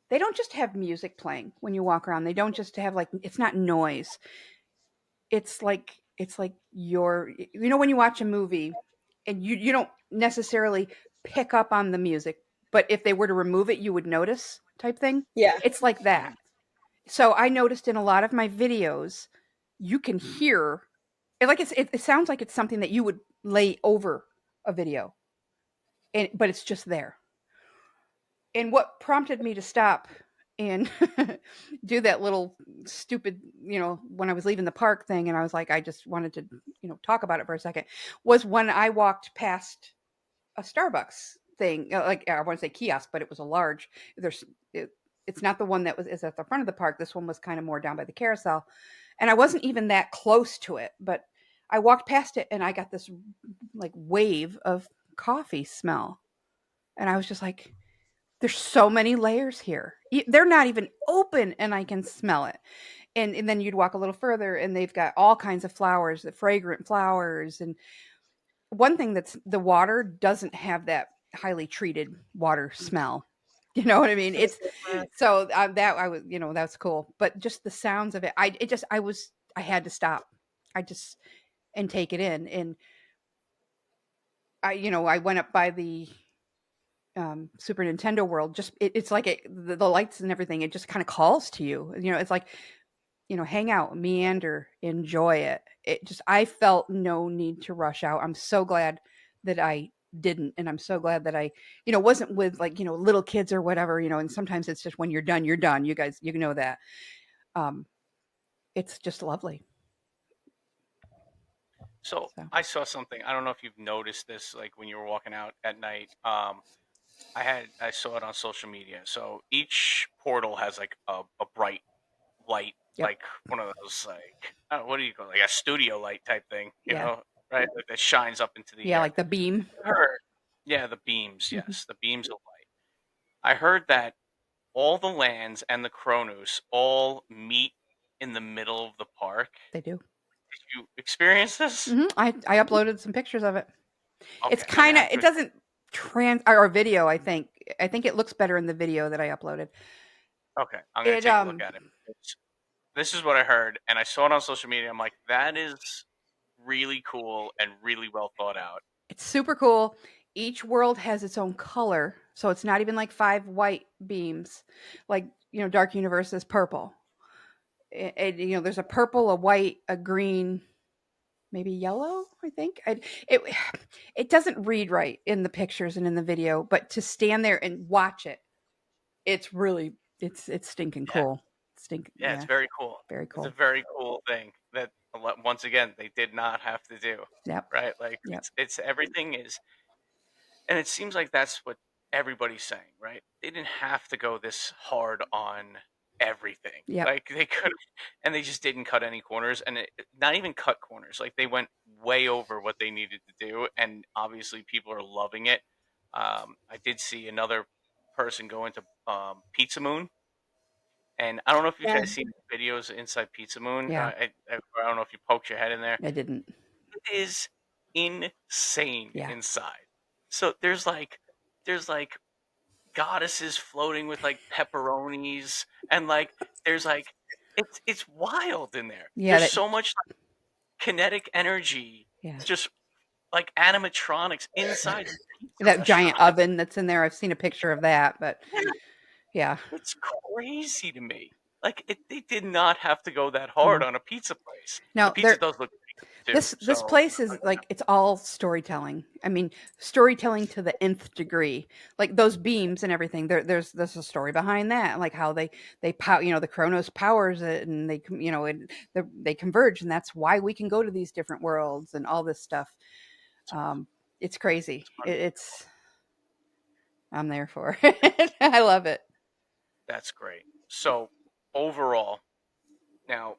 they don't just have music playing when you walk around. They don't just have like it's not noise. It's like your when you watch a movie and you don't necessarily pick up on the music, but if they were to remove it, you would notice type thing. Yeah. It's like that. So I noticed in a lot of my videos, you can hear it sounds like it's something that you would lay over a video, but it's just there. And what prompted me to stop and do that little stupid, when I was leaving the park thing, and I was like, I just wanted to, talk about it for a second, was when I walked past a Starbucks thing, like I want to say kiosk, but it was a large. It's not the one that is at the front of the park. This one was kind of more down by the carousel, and I wasn't even that close to it, but I walked past it and I got this like wave of coffee smell, and I was just like, there's so many layers here. They're not even open and I can smell it. And then you'd walk a little further and they've got all kinds of flowers, the fragrant flowers. And one thing that's the water doesn't have that highly treated water smell. You know what I mean? It's so that I was, that's cool. But just the sounds of it, I had to stop. I just and take it in. And I went up by the Super Nintendo world. Just it's like the lights and everything. It just kind of calls to you. It's like hang out, meander, enjoy it. It just I felt no need to rush out. I'm so glad that I didn't, and I'm so glad that I wasn't with like little kids or whatever. And sometimes it's just when you're done, you're done. You guys, you know that. Um, it's just lovely. So So I saw something. I don't know if you've noticed this, like when you were walking out at night. I saw it on social media. So each portal has like a bright light, yep, like one of those like I don't know, what do you call it? Like a studio light type thing, yeah, right? Like that shines up into the yeah, air. like the beam. I heard, yeah, the beams, Mhm. yes, the beams of light. I heard that all the lands and the Chronos all meet in the middle of the park. They do. Did you experience this? I uploaded some pictures of it. It's Okay, I'm kind gonna of have it to. doesn't trans or video. I think it looks better in the video that I uploaded. Okay, I'm gonna It take a look at it. This is what I heard, and I saw it on social media. I'm like, that is really cool and really well thought out. It's super cool. Each world has its own color, so it's not even like 5 white beams, like Dark Universe is purple. There's a purple, a white, a green, maybe yellow. I think it it doesn't read right in the pictures and in the video, but to stand there and watch it, it's really it's stinking Yeah, cool. Stink, yeah, it's yeah, very cool. very It's a cool. very cool thing that once again they did not have to do, Yep, right? Like yep, it's everything is, and it seems like that's what everybody's saying, right? They didn't have to go this hard on everything. yep. Like they could, and they just didn't cut any corners, and not even cut corners. Like they went way over what they needed to do, and obviously people are loving it. I did see another person go into Pizza Moon, and I don't know if you Yeah. guys seen videos inside Pizza Moon. Yeah, I don't know if you poked your head in there. I didn't. It is insane Yeah, inside. So there's like goddesses floating with like pepperonis, and like there's like it's wild in there. yeah, There's that so much like, kinetic energy, yeah. just like animatronics inside the pizza That giant restaurant. oven that's in there. I've seen a picture of that, but Yeah, yeah. it's crazy to me. Like they did not have to go that hard No. on a pizza place. The Now pizza does look great. too. This So place is like it's all storytelling. I mean, storytelling to the nth degree. Like those beams and everything. There's a story behind that. Like how the Chronos powers it, and they converge, and that's why we can go to these different worlds and all this stuff. It's crazy. It's I'm there for it. I love it. that's great. So overall, now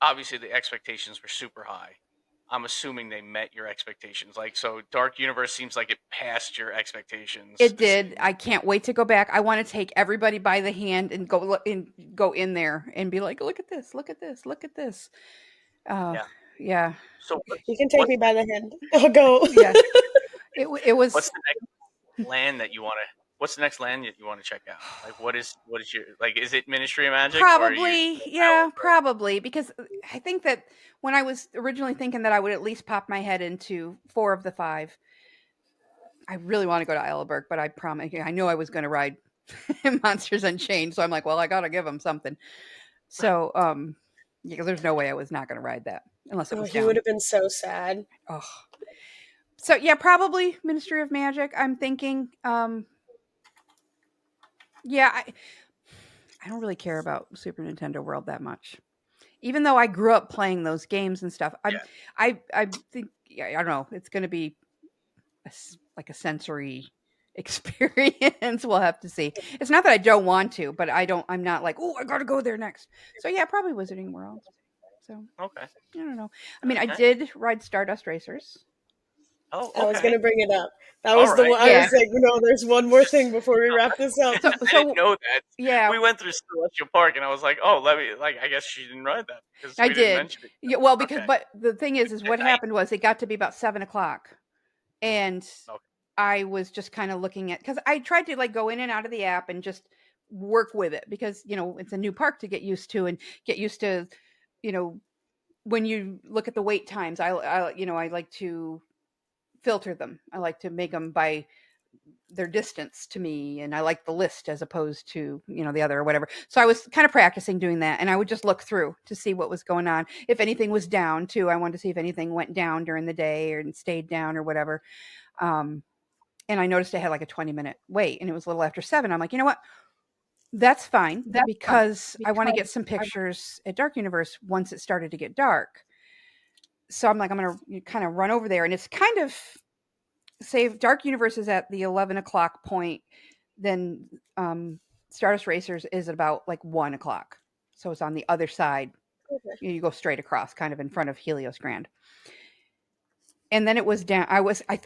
obviously the expectations were super high. I'm assuming they met your expectations. Like, so Dark Universe seems like it passed your expectations. It did. I can't wait to go back. I want to take everybody by the hand and go in there and be like, look at this, look at this, look at this. Uh, Yeah. yeah, So You can take what's me by the hand. I'll go. yeah. It what's was the next land that you want to? What's the next land that you want to check out? Like, what is your like? Is it Ministry of Magic or are you probably, yeah, Power? probably because I think that when I was originally thinking that I would at least pop my head into 4 of the 5, I really want to go to Isleberg, but I promise, I know I was going to ride Monsters Unchained, so I'm like, well, I got to give them something. So, yeah, there's no way I was not going to ride that unless it Oh, was he would down. have been so sad. Oh, so yeah, probably Ministry of Magic. I'm thinking, yeah, I don't really care about Super Nintendo World that much, even though I grew up playing those games and stuff. Yeah. I think, yeah, I don't know. It's going to be like a sensory experience. We'll have to see. It's not that I don't want to, but I'm not like, oh, I got to go there next. So yeah, probably Wizarding World. So Okay. I don't know. I mean, I Okay. did ride Stardust Racers. Oh, I was okay. gonna bring it up. That All was the right. one I Yeah. was like, no, there's one more thing Just before we wrap this up. So I didn't so know that. yeah, We went through Celestial Park, and I was like, oh, let me like. I guess she didn't ride that because I we didn't did. mention it. Yeah, well, because Okay. but the thing is At what night. happened was it got to be about 7 o'clock, and Okay. I was just kind of looking at because I tried to like go in and out of the app and just work with it because it's a new park to get used to and get used to, you know, when you look at the wait times. I like to filter them. I like to make them by their distance to me, and I like the list as opposed to the other or whatever. So I was kind of practicing doing that, and I would just look through to see what was going on. If anything was down too, I wanted to see if anything went down during the day or stayed down or whatever. Um, and I noticed I had like a 20-minute wait, and it was a little after 7. I'm like, you know what? That's fine because I want to get some pictures at Dark Universe once it started to get dark. So I'm like, I'm going to kind of run over there, and it's kind of say Dark Universe is at the 11 o'clock point, then Stardust Racers is at about like 1 o'clock. So it's on the other side. Okay. You go straight across, kind of in front of Helios Grand. And then it was down. I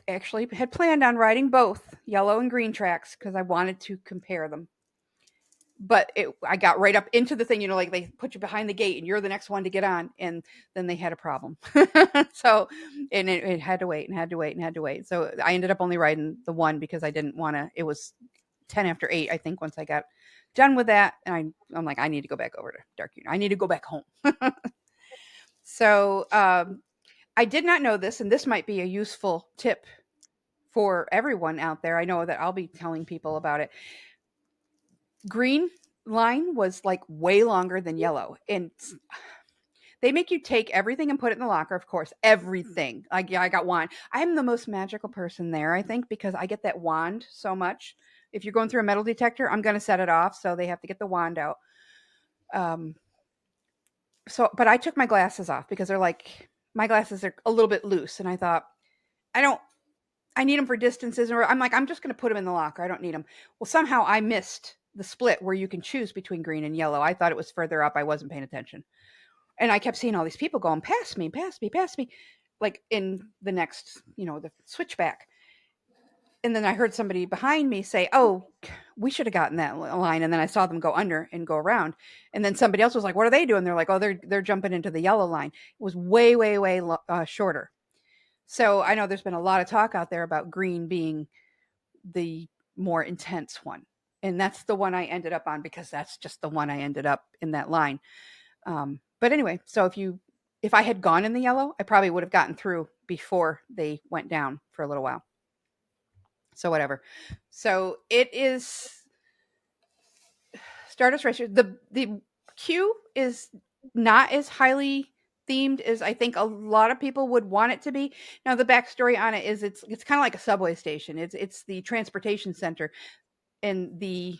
actually had planned on riding both yellow and green tracks because I wanted to compare them. But I got right up into the thing, like they put you behind the gate and you're the next one to get on. And then they had a problem. So, and it had to wait and had to wait and had to wait. So I ended up only riding the one because I didn't want to, it was 10 after 8, I think, once I got done with that. And I'm like, I need to go back over to Dark Universe. I need to go back home. So I did not know this, and this might be a useful tip for everyone out there. I know that I'll be telling people about it. Green line was like way longer than yellow, and they make you take everything and put it in the locker, of course, everything. Like, yeah, I got wand. I'm the most magical person there, I think, because I get that wand so much. If you're going through a metal detector, I'm going to set it off, so they have to get the wand out. But I took my glasses off because they're like, my glasses are a little bit loose, and I thought, I need them for distances. Or I'm like, I'm just going to put them in the locker. I don't need them. Well, somehow I missed the split where you can choose between green and yellow. I thought it was further up. I wasn't paying attention. And I kept seeing all these people going past me, past me, past me, like in the next, the switchback. And then I heard somebody behind me say, "Oh, we should have gotten that line." And then I saw them go under and go around. And then somebody else was like, "What are they doing?" They're like, "Oh, they're jumping into the yellow line." It was way, way, way shorter. So I know there's been a lot of talk out there about green being the more intense one. And that's the one I ended up on because that's just the one I ended up in that line. But anyway, so if I had gone in the yellow, I probably would have gotten through before they went down for a little while. So whatever. So it is Stardust Racers. The queue is not as highly themed as I think a lot of people would want it to be. Now the backstory on it is it's kind of like a subway station. It's the transportation center and the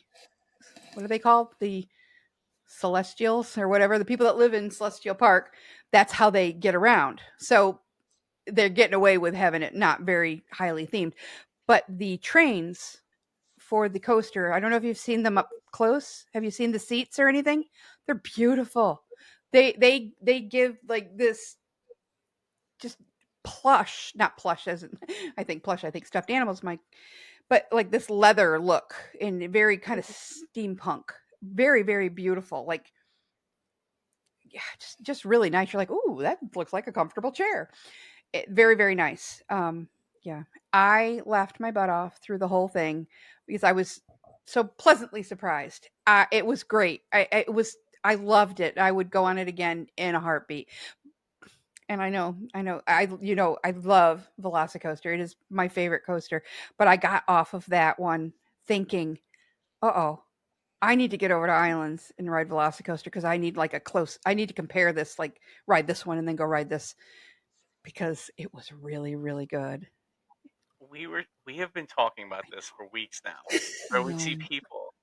what are they called? The Celestials or whatever, the people that live in Celestial Park, that's how they get around. So they're getting away with having it not very highly themed. But the trains for the coaster, I don't know if you've seen them up close. Have you seen the seats or anything? They're beautiful. They give like this just plush, not plush as in, I think plush, I think stuffed animals might, but like this leather look and very kind of steampunk. Very, very beautiful. Like yeah, just really nice. You're like, "Ooh, that looks like a comfortable chair." Very, very nice. Yeah, I laughed my butt off through the whole thing because I was so pleasantly surprised. It was great. I loved it. I would go on it again in a heartbeat. And I love Velocicoaster. It is my favorite coaster. But I got off of that one thinking, "Uh oh, I need to get over to Islands and ride Velocicoaster because I need like a close. I need to compare this, like ride this one and then go ride this because it was really, really good." We have been talking about this for weeks now, I where we see know. people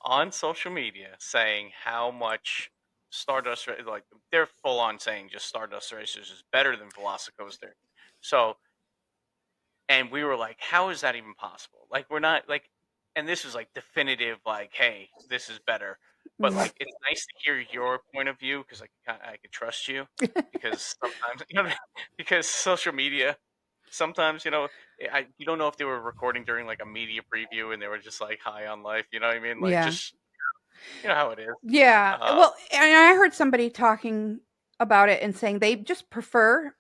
on social media saying how much like they're full on saying just Stardust Racers is better than Velocicoaster. So, and we were like, how is that even possible? Like, we're not like, and this was like definitive, like, hey, this is better. But Mm. like, it's nice to hear your point of view because I could trust you because sometimes because social media sometimes you don't know if they were recording during like a media preview and they were just like high on life. You know what I mean? Like Yeah. just how it is. Yeah. Uh, Well, and I heard somebody talking about it and saying they just prefer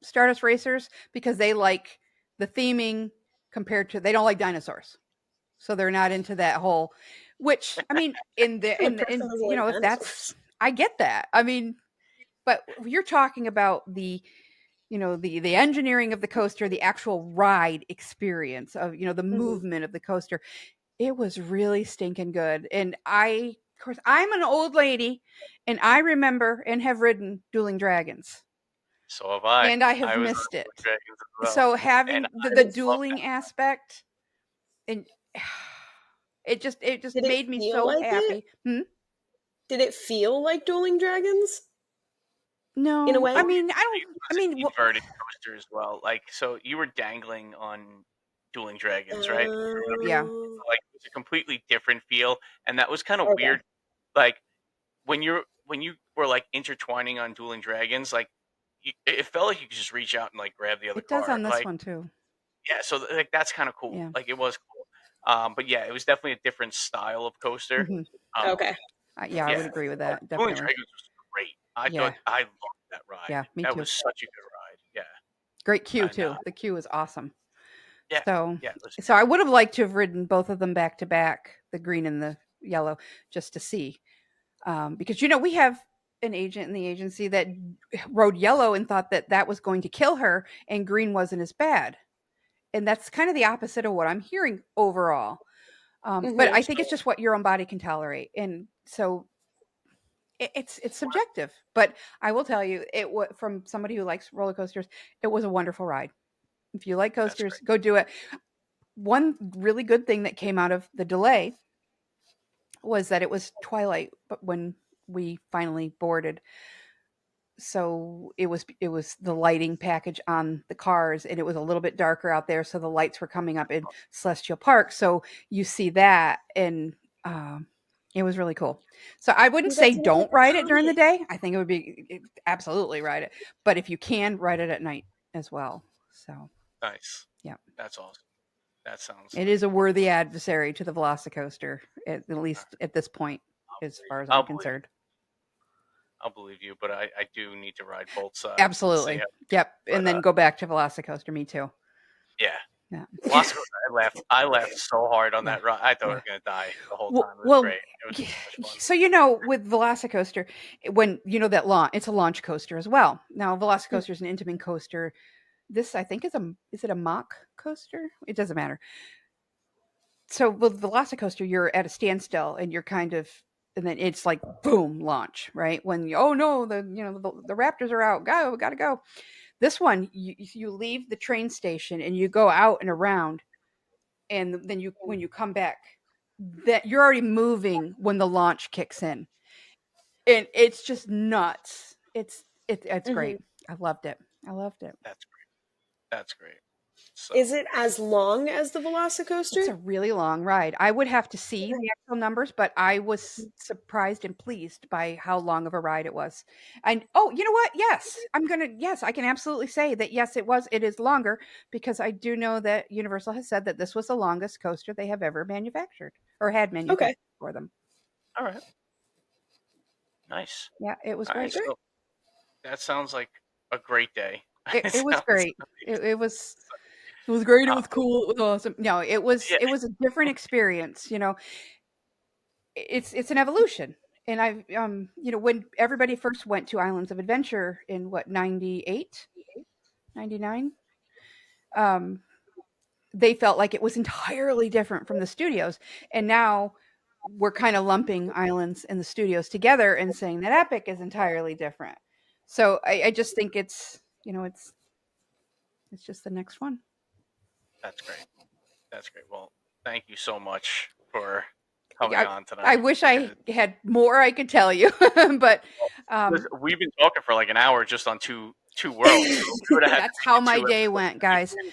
Stardust Racers because they like the theming compared to they don't like dinosaurs. So they're not into that whole which I mean What kind of person doesn't like if that's dinosaurs? I get that. I mean, but you're talking about the engineering of the coaster, the actual ride experience of the Hmm. movement of the coaster. It was really stinking good. And of course, I'm an old lady and I remember and have ridden Dueling Dragons so have I. and I have I was on missed it. Dragons as well, So and having I the love dueling that. aspect and it just Did it made me feel so like it? happy. Hmm? Did it feel like Dueling Dragons in a No, I way? mean, I don't. It I was an mean, inverted coaster as well. Like so, you were dangling on Dueling Dragons, right? yeah, Oh, Like it was a completely different feel, and that was kind of okay. weird. Like when you were like intertwining on Dueling Dragons, like it felt like you could just reach out and like grab the other it does car. on this Like one too. yeah, so like that's kind of cool. Yeah. Like it was cool. But yeah, it was definitely a different style of coaster. Hmm. Okay. Yeah, I Yeah, would agree with that Dueling definitely. Dragons was great. Yeah, I loved that ride. yeah, me That too. was such a good ride. Yeah, Great queue and too. The queue is awesome. yeah, So, yeah, it was so I would have liked to have ridden both of them back to back, the green and the yellow, just to see, because we have an agent in the agency that rode yellow and thought that that was going to kill her, and green wasn't as bad, and that's kind of the opposite of what I'm hearing overall. But Hmm. I think it's just what your own body can tolerate, and so it's subjective. But I will tell you, from somebody who likes roller coasters, it was a wonderful ride. If you like that's coasters, great. go do it. One really good thing that came out of the delay was that it was twilight but when we finally boarded. So it was the lighting package on the cars and it was a little bit darker out there so the lights were coming up in Celestial Park. So you see that and it was really cool. So I wouldn't You got say to know don't at the ride it during the time. day. I think it would be absolutely ride it. But if you can, ride it at night as well. So, Nice. yeah. That's awesome. That sounds It like is a worthy adversary to the Velocicoaster, at least at this point, as far as I'm I'll believe concerned. I'll believe you, but I do need to ride both sides and see Absolutely. how. Yep. But And then go back to Velocicoaster. Me too. yeah, Yeah. Velocicoaster. I laughed so hard on Yeah. that ride. I thought I Yeah. was gonna die the whole Well, time. It was well, great. It was so much fun. so with Velocicoaster, when that launch, it's a launch coaster as well. Now, Velocicoaster is an Intamin coaster. This, I think, is it a mock coaster? It doesn't matter. So with Velocicoaster, you're at a standstill and you're kind of and then it's like boom, launch, right? When oh no, the Raptors are out, go, gotta go. This one, you leave the train station and you go out and around, and then when you come back, that you're already moving when the launch kicks in, and it's just nuts. It's Hmm. great. I loved it. I loved it. That's great. That's great. So Is it as long as the It's a Velocicoaster? really long ride. I would have to see the actual numbers, but I was surprised and pleased by how long of a ride it was. And oh, you know what? Yes, I can absolutely say that yes, it is longer because I do know that Universal has said that this was the longest coaster they have ever manufactured or had Okay, manufactured for them. all right, nice. Yeah, it was All right, great. great. so that sounds like a great day. It It was sounds great. It was great. It uh, was cool. It was awesome. No, yeah, it was a different experience. It's an evolution. And I've when everybody first went to Islands of Adventure in what 98, 99, um they felt like it was entirely different from the studios, and now we're kind of lumping Islands and the studios together and saying that Epic is entirely different. So I just think it's just the next one. that's great. That's great. Well, thank you so much for coming I, on I tonight. wish I Because had more I could tell you, but we've been talking for like an hour just on two worlds. So we would have had to that's make how it my two day episodes. went, guys. Yeah.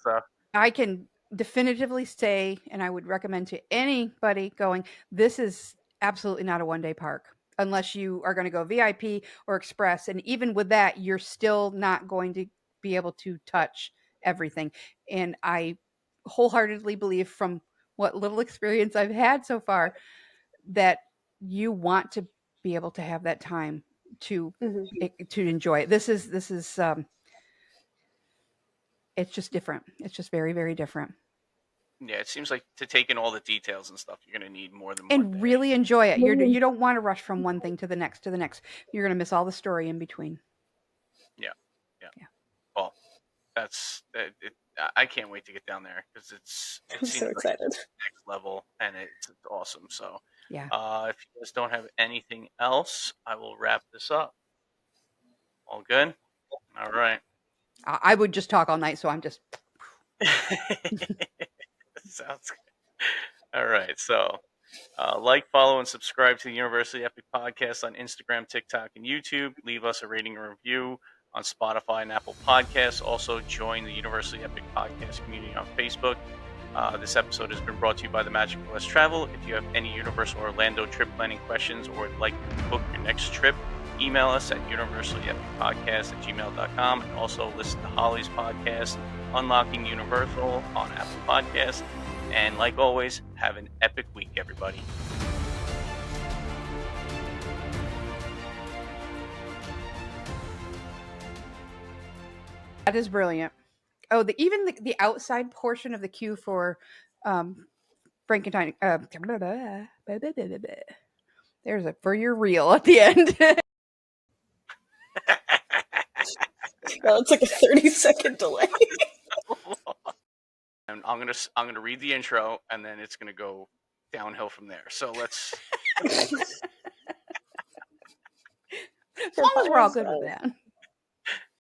So I can definitively say, and I would recommend to anybody going, this is absolutely not a one-day park unless you are going to go VIP or express. And even with that, you're still not going to be able to touch everything. And I wholeheartedly believe from what little experience I've had so far that you want to be able to have that time to Hmm. to enjoy it. This is it's just different. It's just very, very different. yeah, it seems like to take in all the details and stuff, you're gonna need more than one And day. really enjoy it. You don't want to rush from one thing to the next to the next. You're going to miss all the story in between. Yeah, yeah. Yeah. Well, that's it. I can't wait to get down there because it I'm so seems like it's excited. next level and it's awesome. So, Yeah. if you guys don't have anything else, I will wrap this up. All good. All right. I would just talk all night, so I'm just Sounds good. All right. So, like, follow, and subscribe to the University Epic Podcast on Instagram, TikTok, and YouTube. Leave us a rating and review on Spotify and Apple Podcasts. Also, join the University Epic Podcast community on Facebook. This episode has been brought to you by the Magic West Travel. If you have any Universal Orlando trip planning questions or would like to book your next trip, email us at universallyepicpodcast@gmail.com. And also listen to Holli's podcast, Unlocking Universal, on Apple Podcasts. And like always, have an epic week, everybody. that is brilliant. Oh, even the outside portion of the queue for Frankenstein. There's a for your reel at the end. Well, it's like a 30-second delay. And I'm gonna read the intro, and then it's gonna go downhill from there. So let's. As long as we're all good with that.